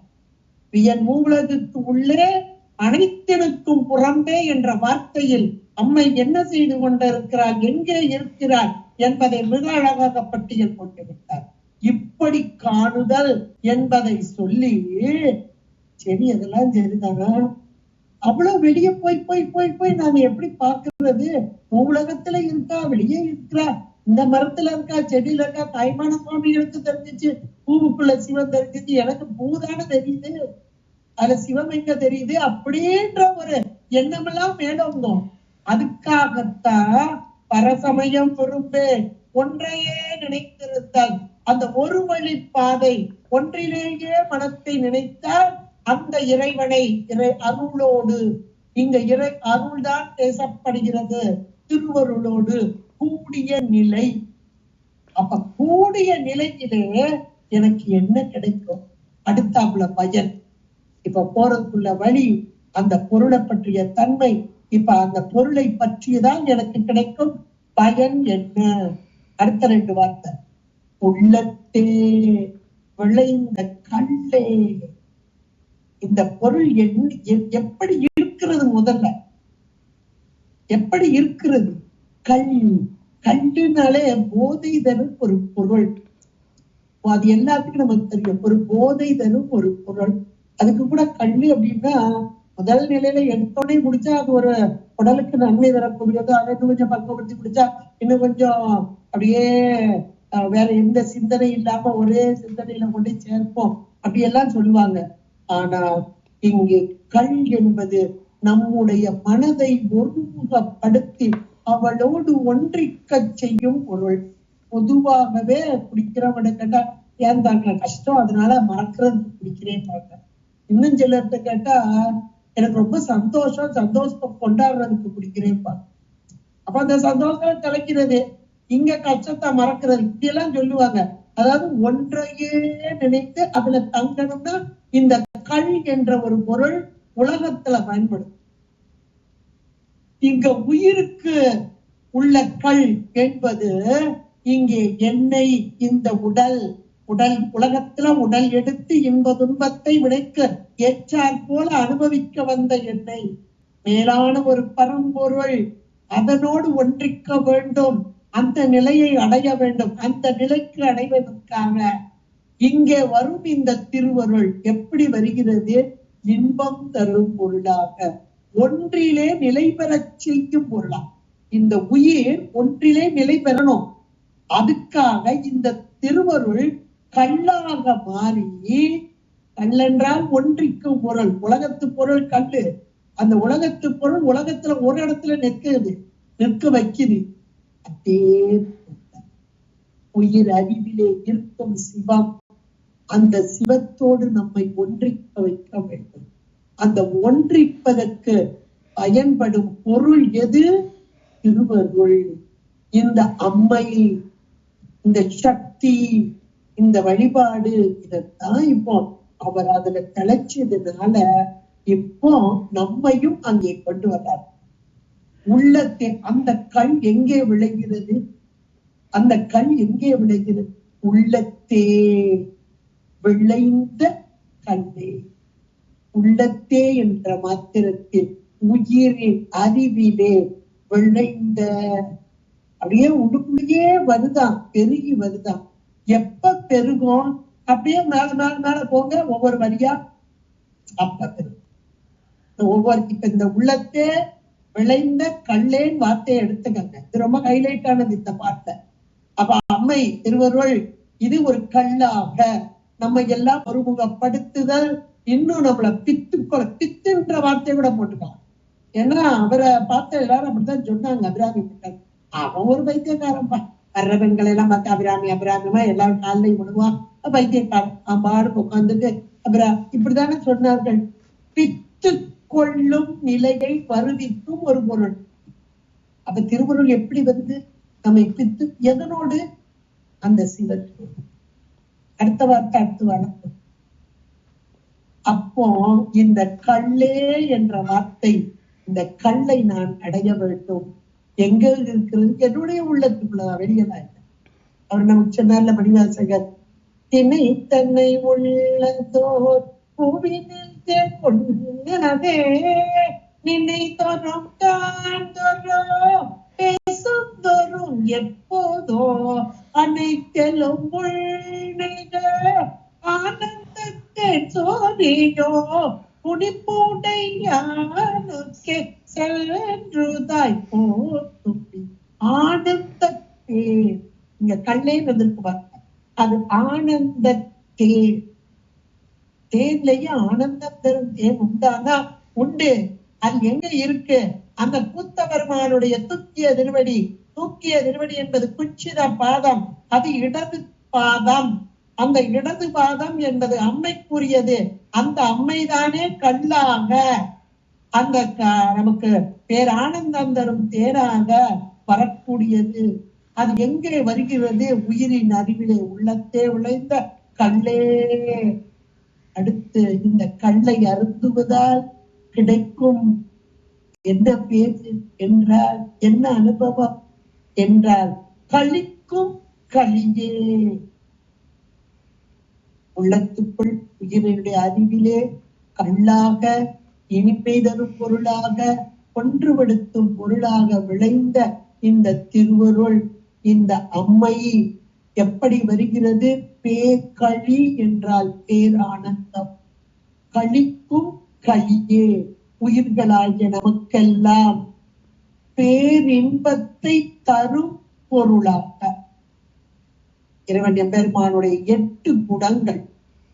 வியன் மூவுலகுக்கு உள்ளே அனைத்தினுக்கும் புறம்பே என்ற வார்த்தையில் அம்மை என்ன செய்து கொண்டிருக்கிறார், எங்கே இருக்கிறார் என்பதை மிக அழகாக பட்டியல் போட்டுவிட்டார். இப்படி காணுதல் என்பதை சொல்லி, சரி அதெல்லாம் சரிதானா, அவ்வளவு வெளியே போய் நாங்க எப்படி பாக்குறது? உலகத்துல இருக்கா, வெளியே இருக்கிறா, இந்த மரத்துல இருக்கா, செடியில இருக்கா. தாய்மான சுவாமிகளுக்கு தெரிஞ்சிச்சு பூவுக்குள்ள சிவம் தெரிஞ்சிச்சு, எனக்கு பூதான தெரியுது, அதுல சிவம் எங்க தெரியுது அப்படின்ற ஒரு எண்ணமெல்லாம் மேலோங்கும். அதுக்காகத்தான் பரசமயம் விரும்பே ஒன்றையே நினைத்திருந்தால், அந்த ஒரு வழி பாதை ஒன்றிலேயே மனத்தை நினைத்தால் அந்த இறைவனை இறை அருளோடு, இங்க இறை அருள்தான் பேசப்படுகிறது, திருவருளோடு கூடிய நிலை. அப்ப கூடிய நிலையிலே எனக்கு என்ன கிடைக்கும்? அடுத்தாப்புல பயன். இப்ப போறதுக்குள்ள வழி, அந்த பொருளை பற்றிய தன்மை, இப்ப அந்த பொருளை பற்றியதான் எனக்கு கிடைக்கும் பயன் என்ன? அடுத்த 2 வார்த்தை, உள்ளத்தே விளைந்த கல்லே. இந்த பொருள் எப்படி இருக்கிறது? முதல்ல எப்படி இருக்கிறது? கல்லுனாலே போதை தரும் ஒரு பொருள். அது எல்லாத்துக்கும் நமக்கு தெரியும், ஒரு போதை தரும் ஒரு பொருள். அதுக்கு கூட கல்லு அப்படின்னா முதல் நிலையில எடுத்தோடனே குடிச்சா அது ஒரு உடலுக்கு நன்மை தரக்கூடியது. அதை இன்னும் கொஞ்சம் பக்குவப்படுத்தி குடிச்சா இன்னும் கொஞ்சம் அப்படியே வேற எந்த சிந்தனை இல்லாம ஒரே சிந்தனையில கொண்டு சேர்ப்போம் அப்படியெல்லாம் சொல்லுவாங்க. ஆனா இங்கே கல் என்பது நம்முடைய மனதை ஒருமுகப்படுத்தி அவளோடு ஒன்றிக்க செய்யும் பொருள். பொதுவாகவே குடிக்கிறவனை கேட்டா ஏன் தாங்க கஷ்டம், அதனால மறக்கிறதுக்கு குடிக்கிறேன் பாக்க. இன்னும் சிலர்கிட்ட கேட்டா எனக்கு ரொம்ப சந்தோஷத்தை கொண்டாடுறதுக்கு குடிக்கிறேன் பாக்க. அப்ப அந்த சந்தோஷம் கிடைக்கிறது, இங்க கஷ்டத்தை மறக்கிறது, இப்படி எல்லாம் சொல்லுவாங்க. அதாவது ஒன்றையே நினைத்து அதுல தங்கணும்னா இந்த கல் என்ற ஒரு பொருள் உலகத்துல பயன்படும். இங்க உயிருக்கு உள்ள கல் என்பது இங்கே எண்ணெய், இந்த உடல் உலகத்துல உடல் எடுத்து இன்ப துன்பத்தை விளைக்க ஏற்றாற் போல அனுபவிக்க வந்த எண்ணெய், மேலான ஒரு பரம்பொருள், அதனோடு ஒன்றிக்க வேண்டும், அந்த நிலையை அடைய வேண்டும். அந்த நிலைக்கு அடைவதற்காக இங்கே வரும் இந்த திருவருள் எப்படி வருகிறது? இன்பம் தரும் பொருளாக, ஒன்றிலே நிலை பெறச் செய்யும் பொருளா. இந்த உயிர் ஒன்றிலே நிலை பெறணும். அதுக்காக இந்த திருவருள் கல்லாக மாறி, கல்லென்றால் ஒன்றிக்கும் பொருள், உலகத்து பொருள் கல்லு. அந்த உலகத்து பொருள் உலகத்துல ஒரு இடத்துல நிற்க வைக்குது. அதே உயிர் அறிவிலே இருக்கும் சிவம், அந்த சிவத்தோடு நம்மை ஒன்றிக்க வைக்க வேண்டும். அந்த ஒன்றிப்பதற்கு பயன்படும் பொருள் எது? திருவருள். இந்த அம்மை, இந்த சக்தி, இந்த வழிபாடு, இதைத்தான் இப்போ அவர் அதுல தலைச்சதுனால இப்போ நம்மையும் அங்கே கொண்டு வர்றார். உள்ளத்தை, அந்த கல் எங்கே விளைகிறது? அந்த கல் எங்கே விளைகிறது? உள்ளத்தே விளைந்த கல்லே. உள்ளத்தே என்ற மாத்திரத்தில் உயிரின் அறிவிலே விளைந்த, அப்படியே உடுக்குள்ளேயே வருதான், பெருகி வருதான். எப்ப பெருகும்? அப்படியே மேல போங்க, ஒவ்வொரு வரியா அப்ப பெருகும். ஒவ்வொரு, இப்ப இந்த உள்ளத்தே விளைந்த கல்லேன் வார்த்தையை எடுத்துக்கங்க, இது ரொம்ப ஹைலைட் ஆனது இந்த பாட்டை. அப்ப அம்மை திருவருள் இது ஒரு கல்லாக நம்ம எல்லாம் ஒருமுகப்படுத்துதல். இன்னும் நம்மள பித்துன்ற வார்த்தையை கூட போட்டுக்கலாம். ஏன்னா அவரை பார்த்த எல்லாரும் அப்படித்தான் சொன்னாங்க. அபிராமி பட்டர் அவன் ஒரு பைத்தியக்காரன், வர்ற பெண்களை எல்லாம் பார்த்து அபிராமியமா எல்லாரும் காலையும் விடுவான், பைத்தியக்காரன் அம்பாடு உட்காந்துட்டு இப்படித்தானே சொன்னார்கள். பித்து கொள்ளும் நிலையை வருவிக்கும் ஒரு பொருள். அப்ப திருவருள் எப்படி வந்து நம்மை பித்து, எதனோடு? அந்த சிவத்தோடு. அடுத்த வார்த்தை, அடுத்து வணக்கம். அப்போ இந்த கல்லே என்ற வார்த்தை, இந்த கல்லை நான் அடைய வேண்டும். எங்க இருக்கிறது? என்னுடைய உள்ளத்துக்குள்ளதான், வெளியெல்லாம் இல்லை. அவர் நமக்கு சொன்னார்ல மணிவாசகர், தினை தன்னை உள்ளதோர் பூவினில் கொண்டதே நினை தோறும் தான் தோறும் பேசும் தோறும் எப்போதோ அனைத்தெலும் உள்நிக ஆனந்தத்தை சோதியோ குடிப்பூடையானுக்கே சென்றுதாய் போதும்பி ஆனந்தத்தே. இங்க கல்லே வந்திருக்கு பாருங்க, அது ஆனந்த தேன். தேன்லயே ஆனந்தம் தரும் தேன் உண்டானா? உண்டு. அது எங்க இருக்கு? அந்த கூத்தபெருமானுடைய தூக்கிய திருவடி என்பது குச்சித பாதம், அது இடது பாதம். அந்த இடது பாதம் என்பது அம்மைக்குரியது. அந்த அம்மைதானே கல்லாக அந்த நமக்கு பேரானந்தம் தரும் தேராக வரக்கூடியது. அது எங்கே வருகிறது? உயிரின் அறிவிலே உள்ளத்தே விளைந்த கல்லே. அடுத்து இந்த கல்லை அருந்துவதால் கிடைக்கும் என்ன பேரு என்றால், என்ன அனுபவம் என்றால், களிக்கும் களியே. உள்ளத்துக்குள் உயிரினுடைய அறிவிலே கல்லாக, இனிப்பை தரும் பொருளாக, ஒன்றுபடுத்தும் பொருளாக விளைந்த இந்த திருவருள், இந்த அம்மை எப்படி வருகிறது? பேர்களி என்றால் பேரானந்தம். களிக்கும் களியே. உயிர்களாகிய நமக்கெல்லாம் பேரின்பத்தை தரும் பொருளாக இறைவன் எம்பெருமானுடைய 8 குணங்கள்,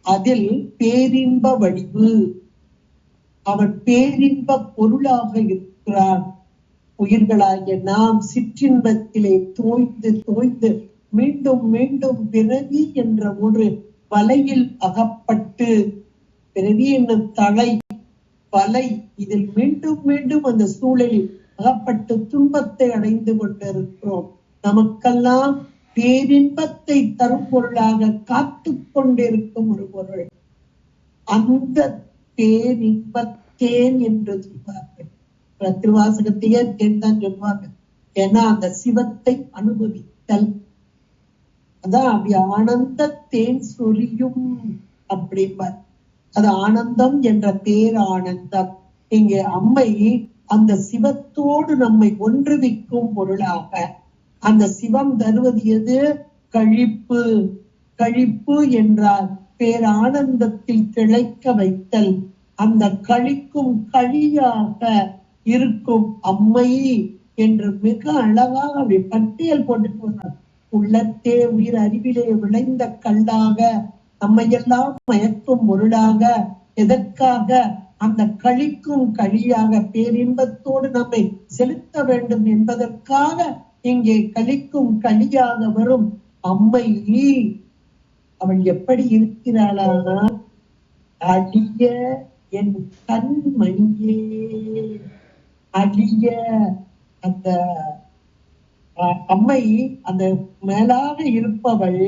அதில் பேரின்ப வடிவு. அவன் பேரின்ப பொருளாக இருக்கிறான். உயிர்களாகிய நாம் சிற்றின்பத்திலே தோய்ந்து மீண்டும் மீண்டும் பிறவி என்ற ஒரு வலையில் அகப்பட்டு, பிறவி என்னும் தலை வலை, இதில் மீண்டும் மீண்டும் அந்த சூழலில் அகப்பட்டு துன்பத்தை அடைந்து கொண்டிருக்கிறோம். நமக்கெல்லாம் பேரின்பத்தை தரும் பொருளாக காத்து கொண்டிருக்கும் ஒரு பொருள். அந்த பேரின்பத்தேன் என்று சொல்வார்கள். திருவாசகத்தையே தேன் தான் சொல்வாங்க. ஏன்னா அந்த சிவத்தை அனுபவித்தல், அதான் அப்படி ஆனந்த தேன் சொரியும் அப்படிம்பார். அது ஆனந்தம் என்ற பேரானந்தம். இங்கே அம்மை அந்த சிவத்தோடு நம்மை ஒன்றுவிக்கும் பொருளாக, அந்த சிவம் தருவது எது? கழிப்பு. கழிப்பு என்றால் பேரானந்தத்தில் திளைக்க வைத்தல். அந்த கழிக்கும் களியாக இருக்கும் அம்மை என்று மிக அழகாக அப்படி பட்டியல் போட்டு போனார். உள்ளத்தே உயிர் அறிவிலே விளைந்த கல்லாக, நம்மையெல்லாம் மயக்கும் பொருளாக, எதற்காக? அந்த கழிக்கும் களியாக பேரின்பத்தோடு நம்மை செலுத்த வேண்டும் என்பதற்காக இங்கே கழிக்கும் களியாக வரும் அம்மை. அவள் எப்படி இருக்கிறாளா? அழிய என் கண்மணியே. அழிய அந்த அம்மை, அந்த மேலாக இருப்பவள்,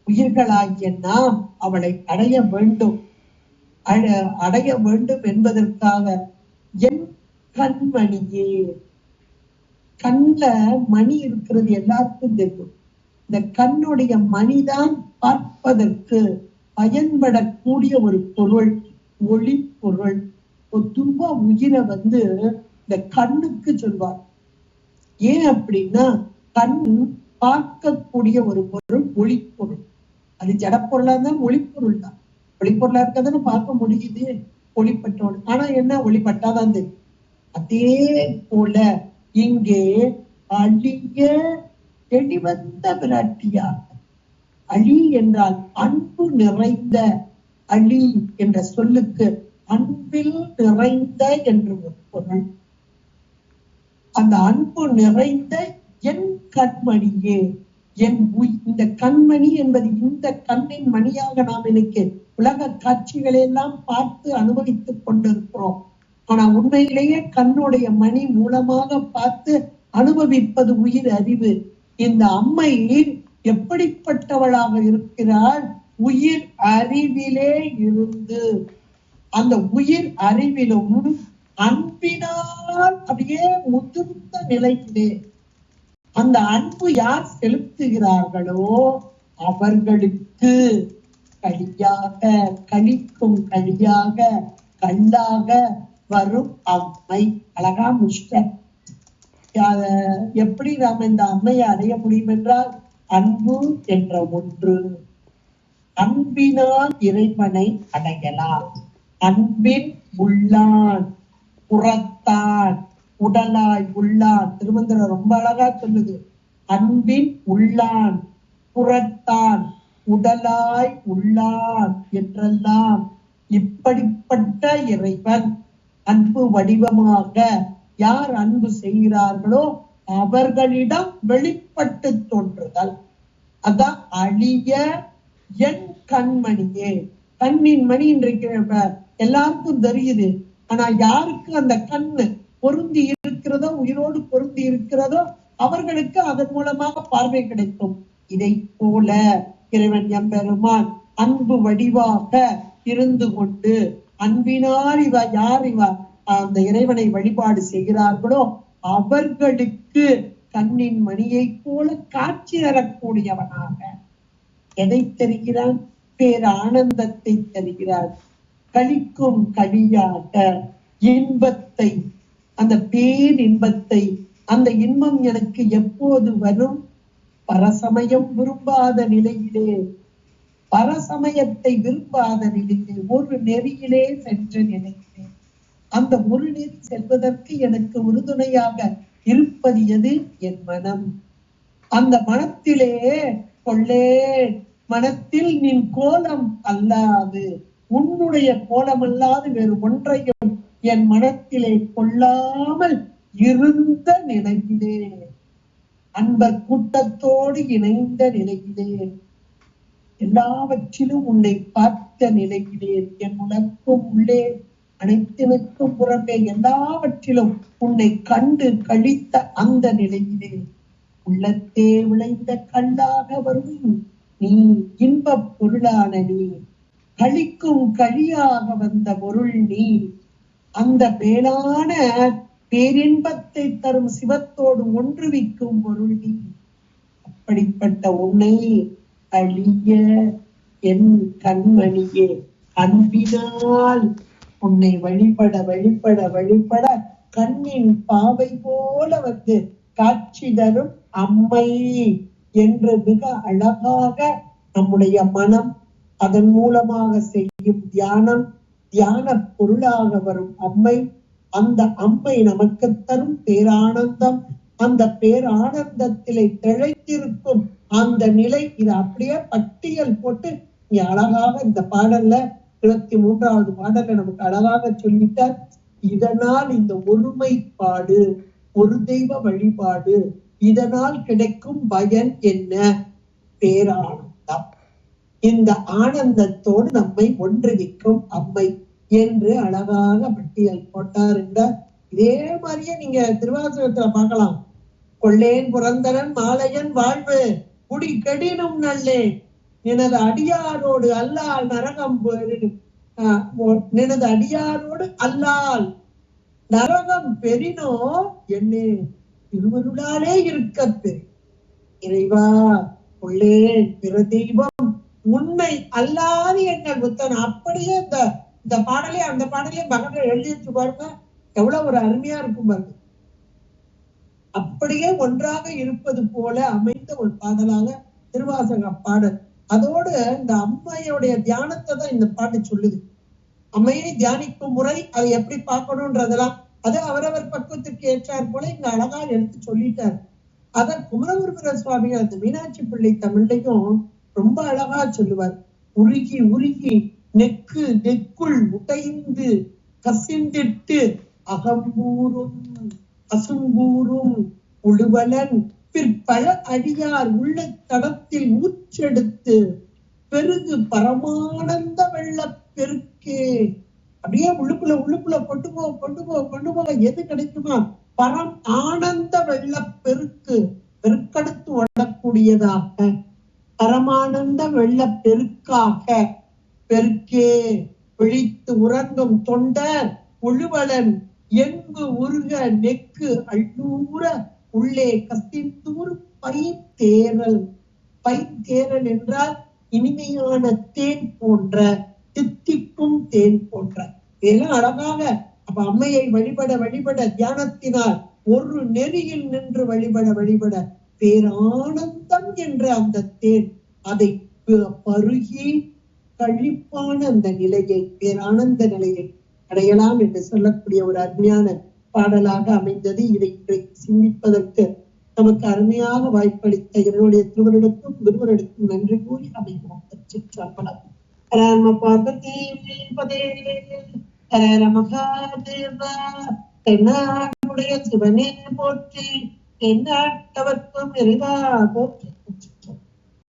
உயிர்களாகிய நாம் அவளை அடைய வேண்டும். அடைய வேண்டும் என்பதற்காக என் கண்மணியே. கண்ல மணி இருக்கிறது எல்லாருக்கும் தெரியும். இந்த கண்ணுடைய மணிதான் பார்ப்பதற்கு பயன்படக்கூடிய ஒரு பொருள், ஒளி பொருள். பொதுவா உயிரை இந்த கண்ணுக்கு சொல்வார். ஏன் அப்படின்னா, கண் பார்க்கக்கூடிய ஒரு பொருள் ஒளிப்பொருள். அது ஜடப்பொருளா தான் ஒளிப்பொருள் தான். ஒளிப்பொருளா இருக்கதானே பார்க்க முடியுது ஒளிப்பட்டோடு. ஆனா என்ன, ஒளிப்பட்டாதான் தெரியும். அதே போல இங்கே அழிய தெளிவந்த பிராட்டியாக, அழி என்றால் அன்பு நிறைந்த, அழி என்ற சொல்லுக்கு அன்பில் நிறைந்த என்று ஒரு பொருள். அந்த அன்பு நிறைந்த என் கண்மணியே, என் இந்த கண்மணி என்பது இந்த கண்ணின் மணியாக நாம் இன்னைக்கு உலக காட்சிகளை எல்லாம் பார்த்து அனுபவித்துக் கொண்டிருக்கிறோம். ஆனா உண்மையிலேயே கண்ணுடைய மணி மூலமாக பார்த்து அனுபவிப்பது உயிர் அறிவு. இந்த அம்மை எப்படிப்பட்டவளாக இருக்கிறாள்? உயிர் அறிவிலே இருந்து, அந்த உயிர் அறிவிலும் அன்பினால் அப்படியே முதிர்ந்த நிலையிலே, அந்த அன்பு யார் செலுத்துகிறார்களோ அவர்களுக்கு களியாக, கழிக்கும் களியாக, கல்லாக வரும் அம்மை. அழகா முஷ்ட. எப்படி நாம இந்த அம்மையை அடைய முடியும் என்றால், அன்பு என்ற ஒன்று. அன்பினால் இறைவனை அடையலாம். அன்பின் உள்ளான் புறத்தான் உடலாய் உள்ளான். திருமந்திரம் ரொம்ப அழகா சொல்லுது. அன்பின் உள்ளான் புறத்தான் உடலாய் உள்ளான் என்றெல்லாம் இப்படிப்பட்ட இறைவன் அன்பு வடிவமாக யார் அன்பு செய்கிறார்களோ அவர்களிடம் வெளிப்பட்டு தோன்றுதல். அதான் அழிய என் கண்மணியே. கண்ணின் மணி இன்றைக்கு எல்லாருக்கும் தெரியுது. ஆனா யாருக்கு அந்த கண்ணு பொருந்தி இருக்கிறதோ, உயிரோடு பொருந்தி இருக்கிறதோ, அவர்களுக்கு அதன் மூலமாக பார்வை கிடைக்கும். இதை போல இறைவன் எம்பெருமான் அன்பு வடிவாக இருந்து கொண்டு அன்பினால் யார் அந்த இறைவனை வழிபாடு செய்கிறார்களோ அவர்களுக்கு கண்ணின் மணியை போல காட்சி தரக்கூடியவனாக எதை தருகிறான்? பேரானந்தத்தை தருகிறார். கழிக்கும் கழியாக இன்பத்தை, அந்த பேரின்பத்தை, அந்த இன்பம் எனக்கு எப்போது வரும்? பரசமயம் விரும்பாத நிலையிலே, பரசமயத்தை விரும்பாத நிலையிலே, ஒரு நெறியிலே சென்ற நிலையிலே. அந்த ஒரு நெறி செல்வதற்கு எனக்கு உறுதுணையாக இருப்பது எது? என் மனம். அந்த மனத்திலே கொள்ளே மனத்தில் நின் கோலம் அல்லாது, உன்னுடைய கோலம் அல்லாது வேறு ஒன்றையும் என் மனத்திலே கொள்ளாமல் இருந்த நிலையிலே, அன்பர் கூட்டத்தோடு இணைந்த நிலையிலே, எல்லாவற்றிலும் உன்னை பார்த்த நிலையிலே, என் உனக்கும் உள்ளே அனைத்தினுக்கும் புறமே எல்லாவற்றிலும் உன்னை கண்டு கழித்த அந்த நிலையிலே, உள்ளத்தே விளைந்த கல்லாக வரும் நீ, இன்பப் பொருளான நீ, கழிக்கும் கழியாக வந்த பொருள் நீ, அந்த மேலான பேரின்பத்தை தரும் சிவத்தோடு ஒன்றுவிக்கும் பொருள் நீ. அப்படிப்பட்ட உன்னை அழிய என் கண்மணியே, அன்பினால் உன்னை வழிபட வழிபட வழிபட கண்ணின் பாவை போல வந்து காட்சி தரும் அம்மை என்று மிக அழகாக நம்முடைய மனம் அதன் மூலமாக செய்யும் தியானம், தியான பொருளாக வரும் அம்மை, அந்த அம்மை நமக்கு தரும் பேரானந்தம், அந்த பேரானந்தத்திலே திளைத்திருக்கும் அந்த நிலை. இது அப்படியே பட்டியல் போட்டு இங்க அழகாக இந்த பாடல்ல 23வது பாடல்ல நமக்கு அழகாக சொல்லிட்டார். இதனால் இந்த ஒருமைப்பாடு, ஒரு தெய்வ வழிபாடு, இதனால் கிடைக்கும் பயன் என்ன? பேரானந்தம். இந்த ஆனந்தத்தோடு நம்மை ஒன்றுவிக்கும் அம்மை என்று அழகாக பட்டியல் போட்டார் என்றார். இதே மாதிரியே நீங்க திருவாசகத்துல பார்க்கலாம். கொள்ளேன் புரந்தரன் மாலையன் வாழ்வு குடி கெடினும் நல்லே, எனது அடியாரோடு அல்லால் நரகம் எனது அடியாரோடு அல்லால் நரகம் பெறினோ என்னே திருவருளாலே இருக்க இறைவா கொள்ளேன் பிற தெய்வம் உண்மை அல்லாது எங்கள் புத்தன். அப்படியே இந்த பாடலே அந்த பாடலே மகன்கள் எழுதி வச்சு பாருங்க, எவ்வளவு ஒரு அருமையா இருக்கும் பாருங்க. அப்படியே ஒன்றாக இருப்பது போல அமைந்த ஒரு பாடலாக திருவாசக பாடல். அதோடு இந்த அம்மையுடைய தியானத்தை தான் இந்த பாட்டு சொல்லுது. அம்மையை தியானிக்கும் முறை, அதை எப்படி பார்க்கணும்ன்றதெல்லாம் அது அவரவர் பக்குவத்திற்கு ஏற்றார் போல இங்க அழகா எடுத்து சொல்லிட்டார். அத குமரகுருபர சுவாமி அந்த மீனாட்சி பிள்ளை தமிழ்லையும் ரொம்ப அழகா சொல்லுவார். உருகி உருகி நெக்கு நெக்குள் உடைந்து கசிந்திட்டு அகம்பூரும் அசும்பூரும் உழுவலன் பிற்பழ அடியார் உள்ள தடத்தில் ஊற்றெடுத்து பெருகு பரமானந்த வெள்ள பெருக்கே. அப்படியே உள்ளுக்குள்ள கொண்டு போக எது கிடைக்குமா? பரம் ஆனந்த வெள்ள பெருக்கு, பெருக்கெடுத்து ஓடக்கூடியதாக பரமானந்த வெள்ள பெருக்காக பெருக்கே விழித்து உறங்கும் தொண்டர் உழுவலன் எங்கு உருக நெக்கு அள்ளூர உள்ளே கசிந்தூர் பைத்தேரல். பைத்தேரல் என்றால் இனிமையான தேன் போன்ற, தித்திக்கும் தேன் போன்ற. இதெல்லாம் அழகாக அப்ப அம்மையை வழிபட வழிபட தியானத்தினால் ஒரு நெறியில் நின்று வழிபட வழிபட பேரானந்தம் என்ற அந்த தேன் அதை பருகி கழிப்பான அந்த நிலையை, பேரானந்த நிலையை அடையலாம் என்று சொல்லக்கூடிய ஒரு அருமையான பாடலாக அமைந்தது. இதை சிந்திப்பதற்கு நமக்கு அருமையாக வாய்ப்பளித்த என்னுடைய திருவருளுக்கும் குருவருக்கும் நன்றி கூறி அமைவோம். சிற்றம்பலம். ஹர மகாதேவா. தென்னாடுடைய சிவனே போற்றி, தென்னாட்டவர்க்கும் இறைவா போற்றி.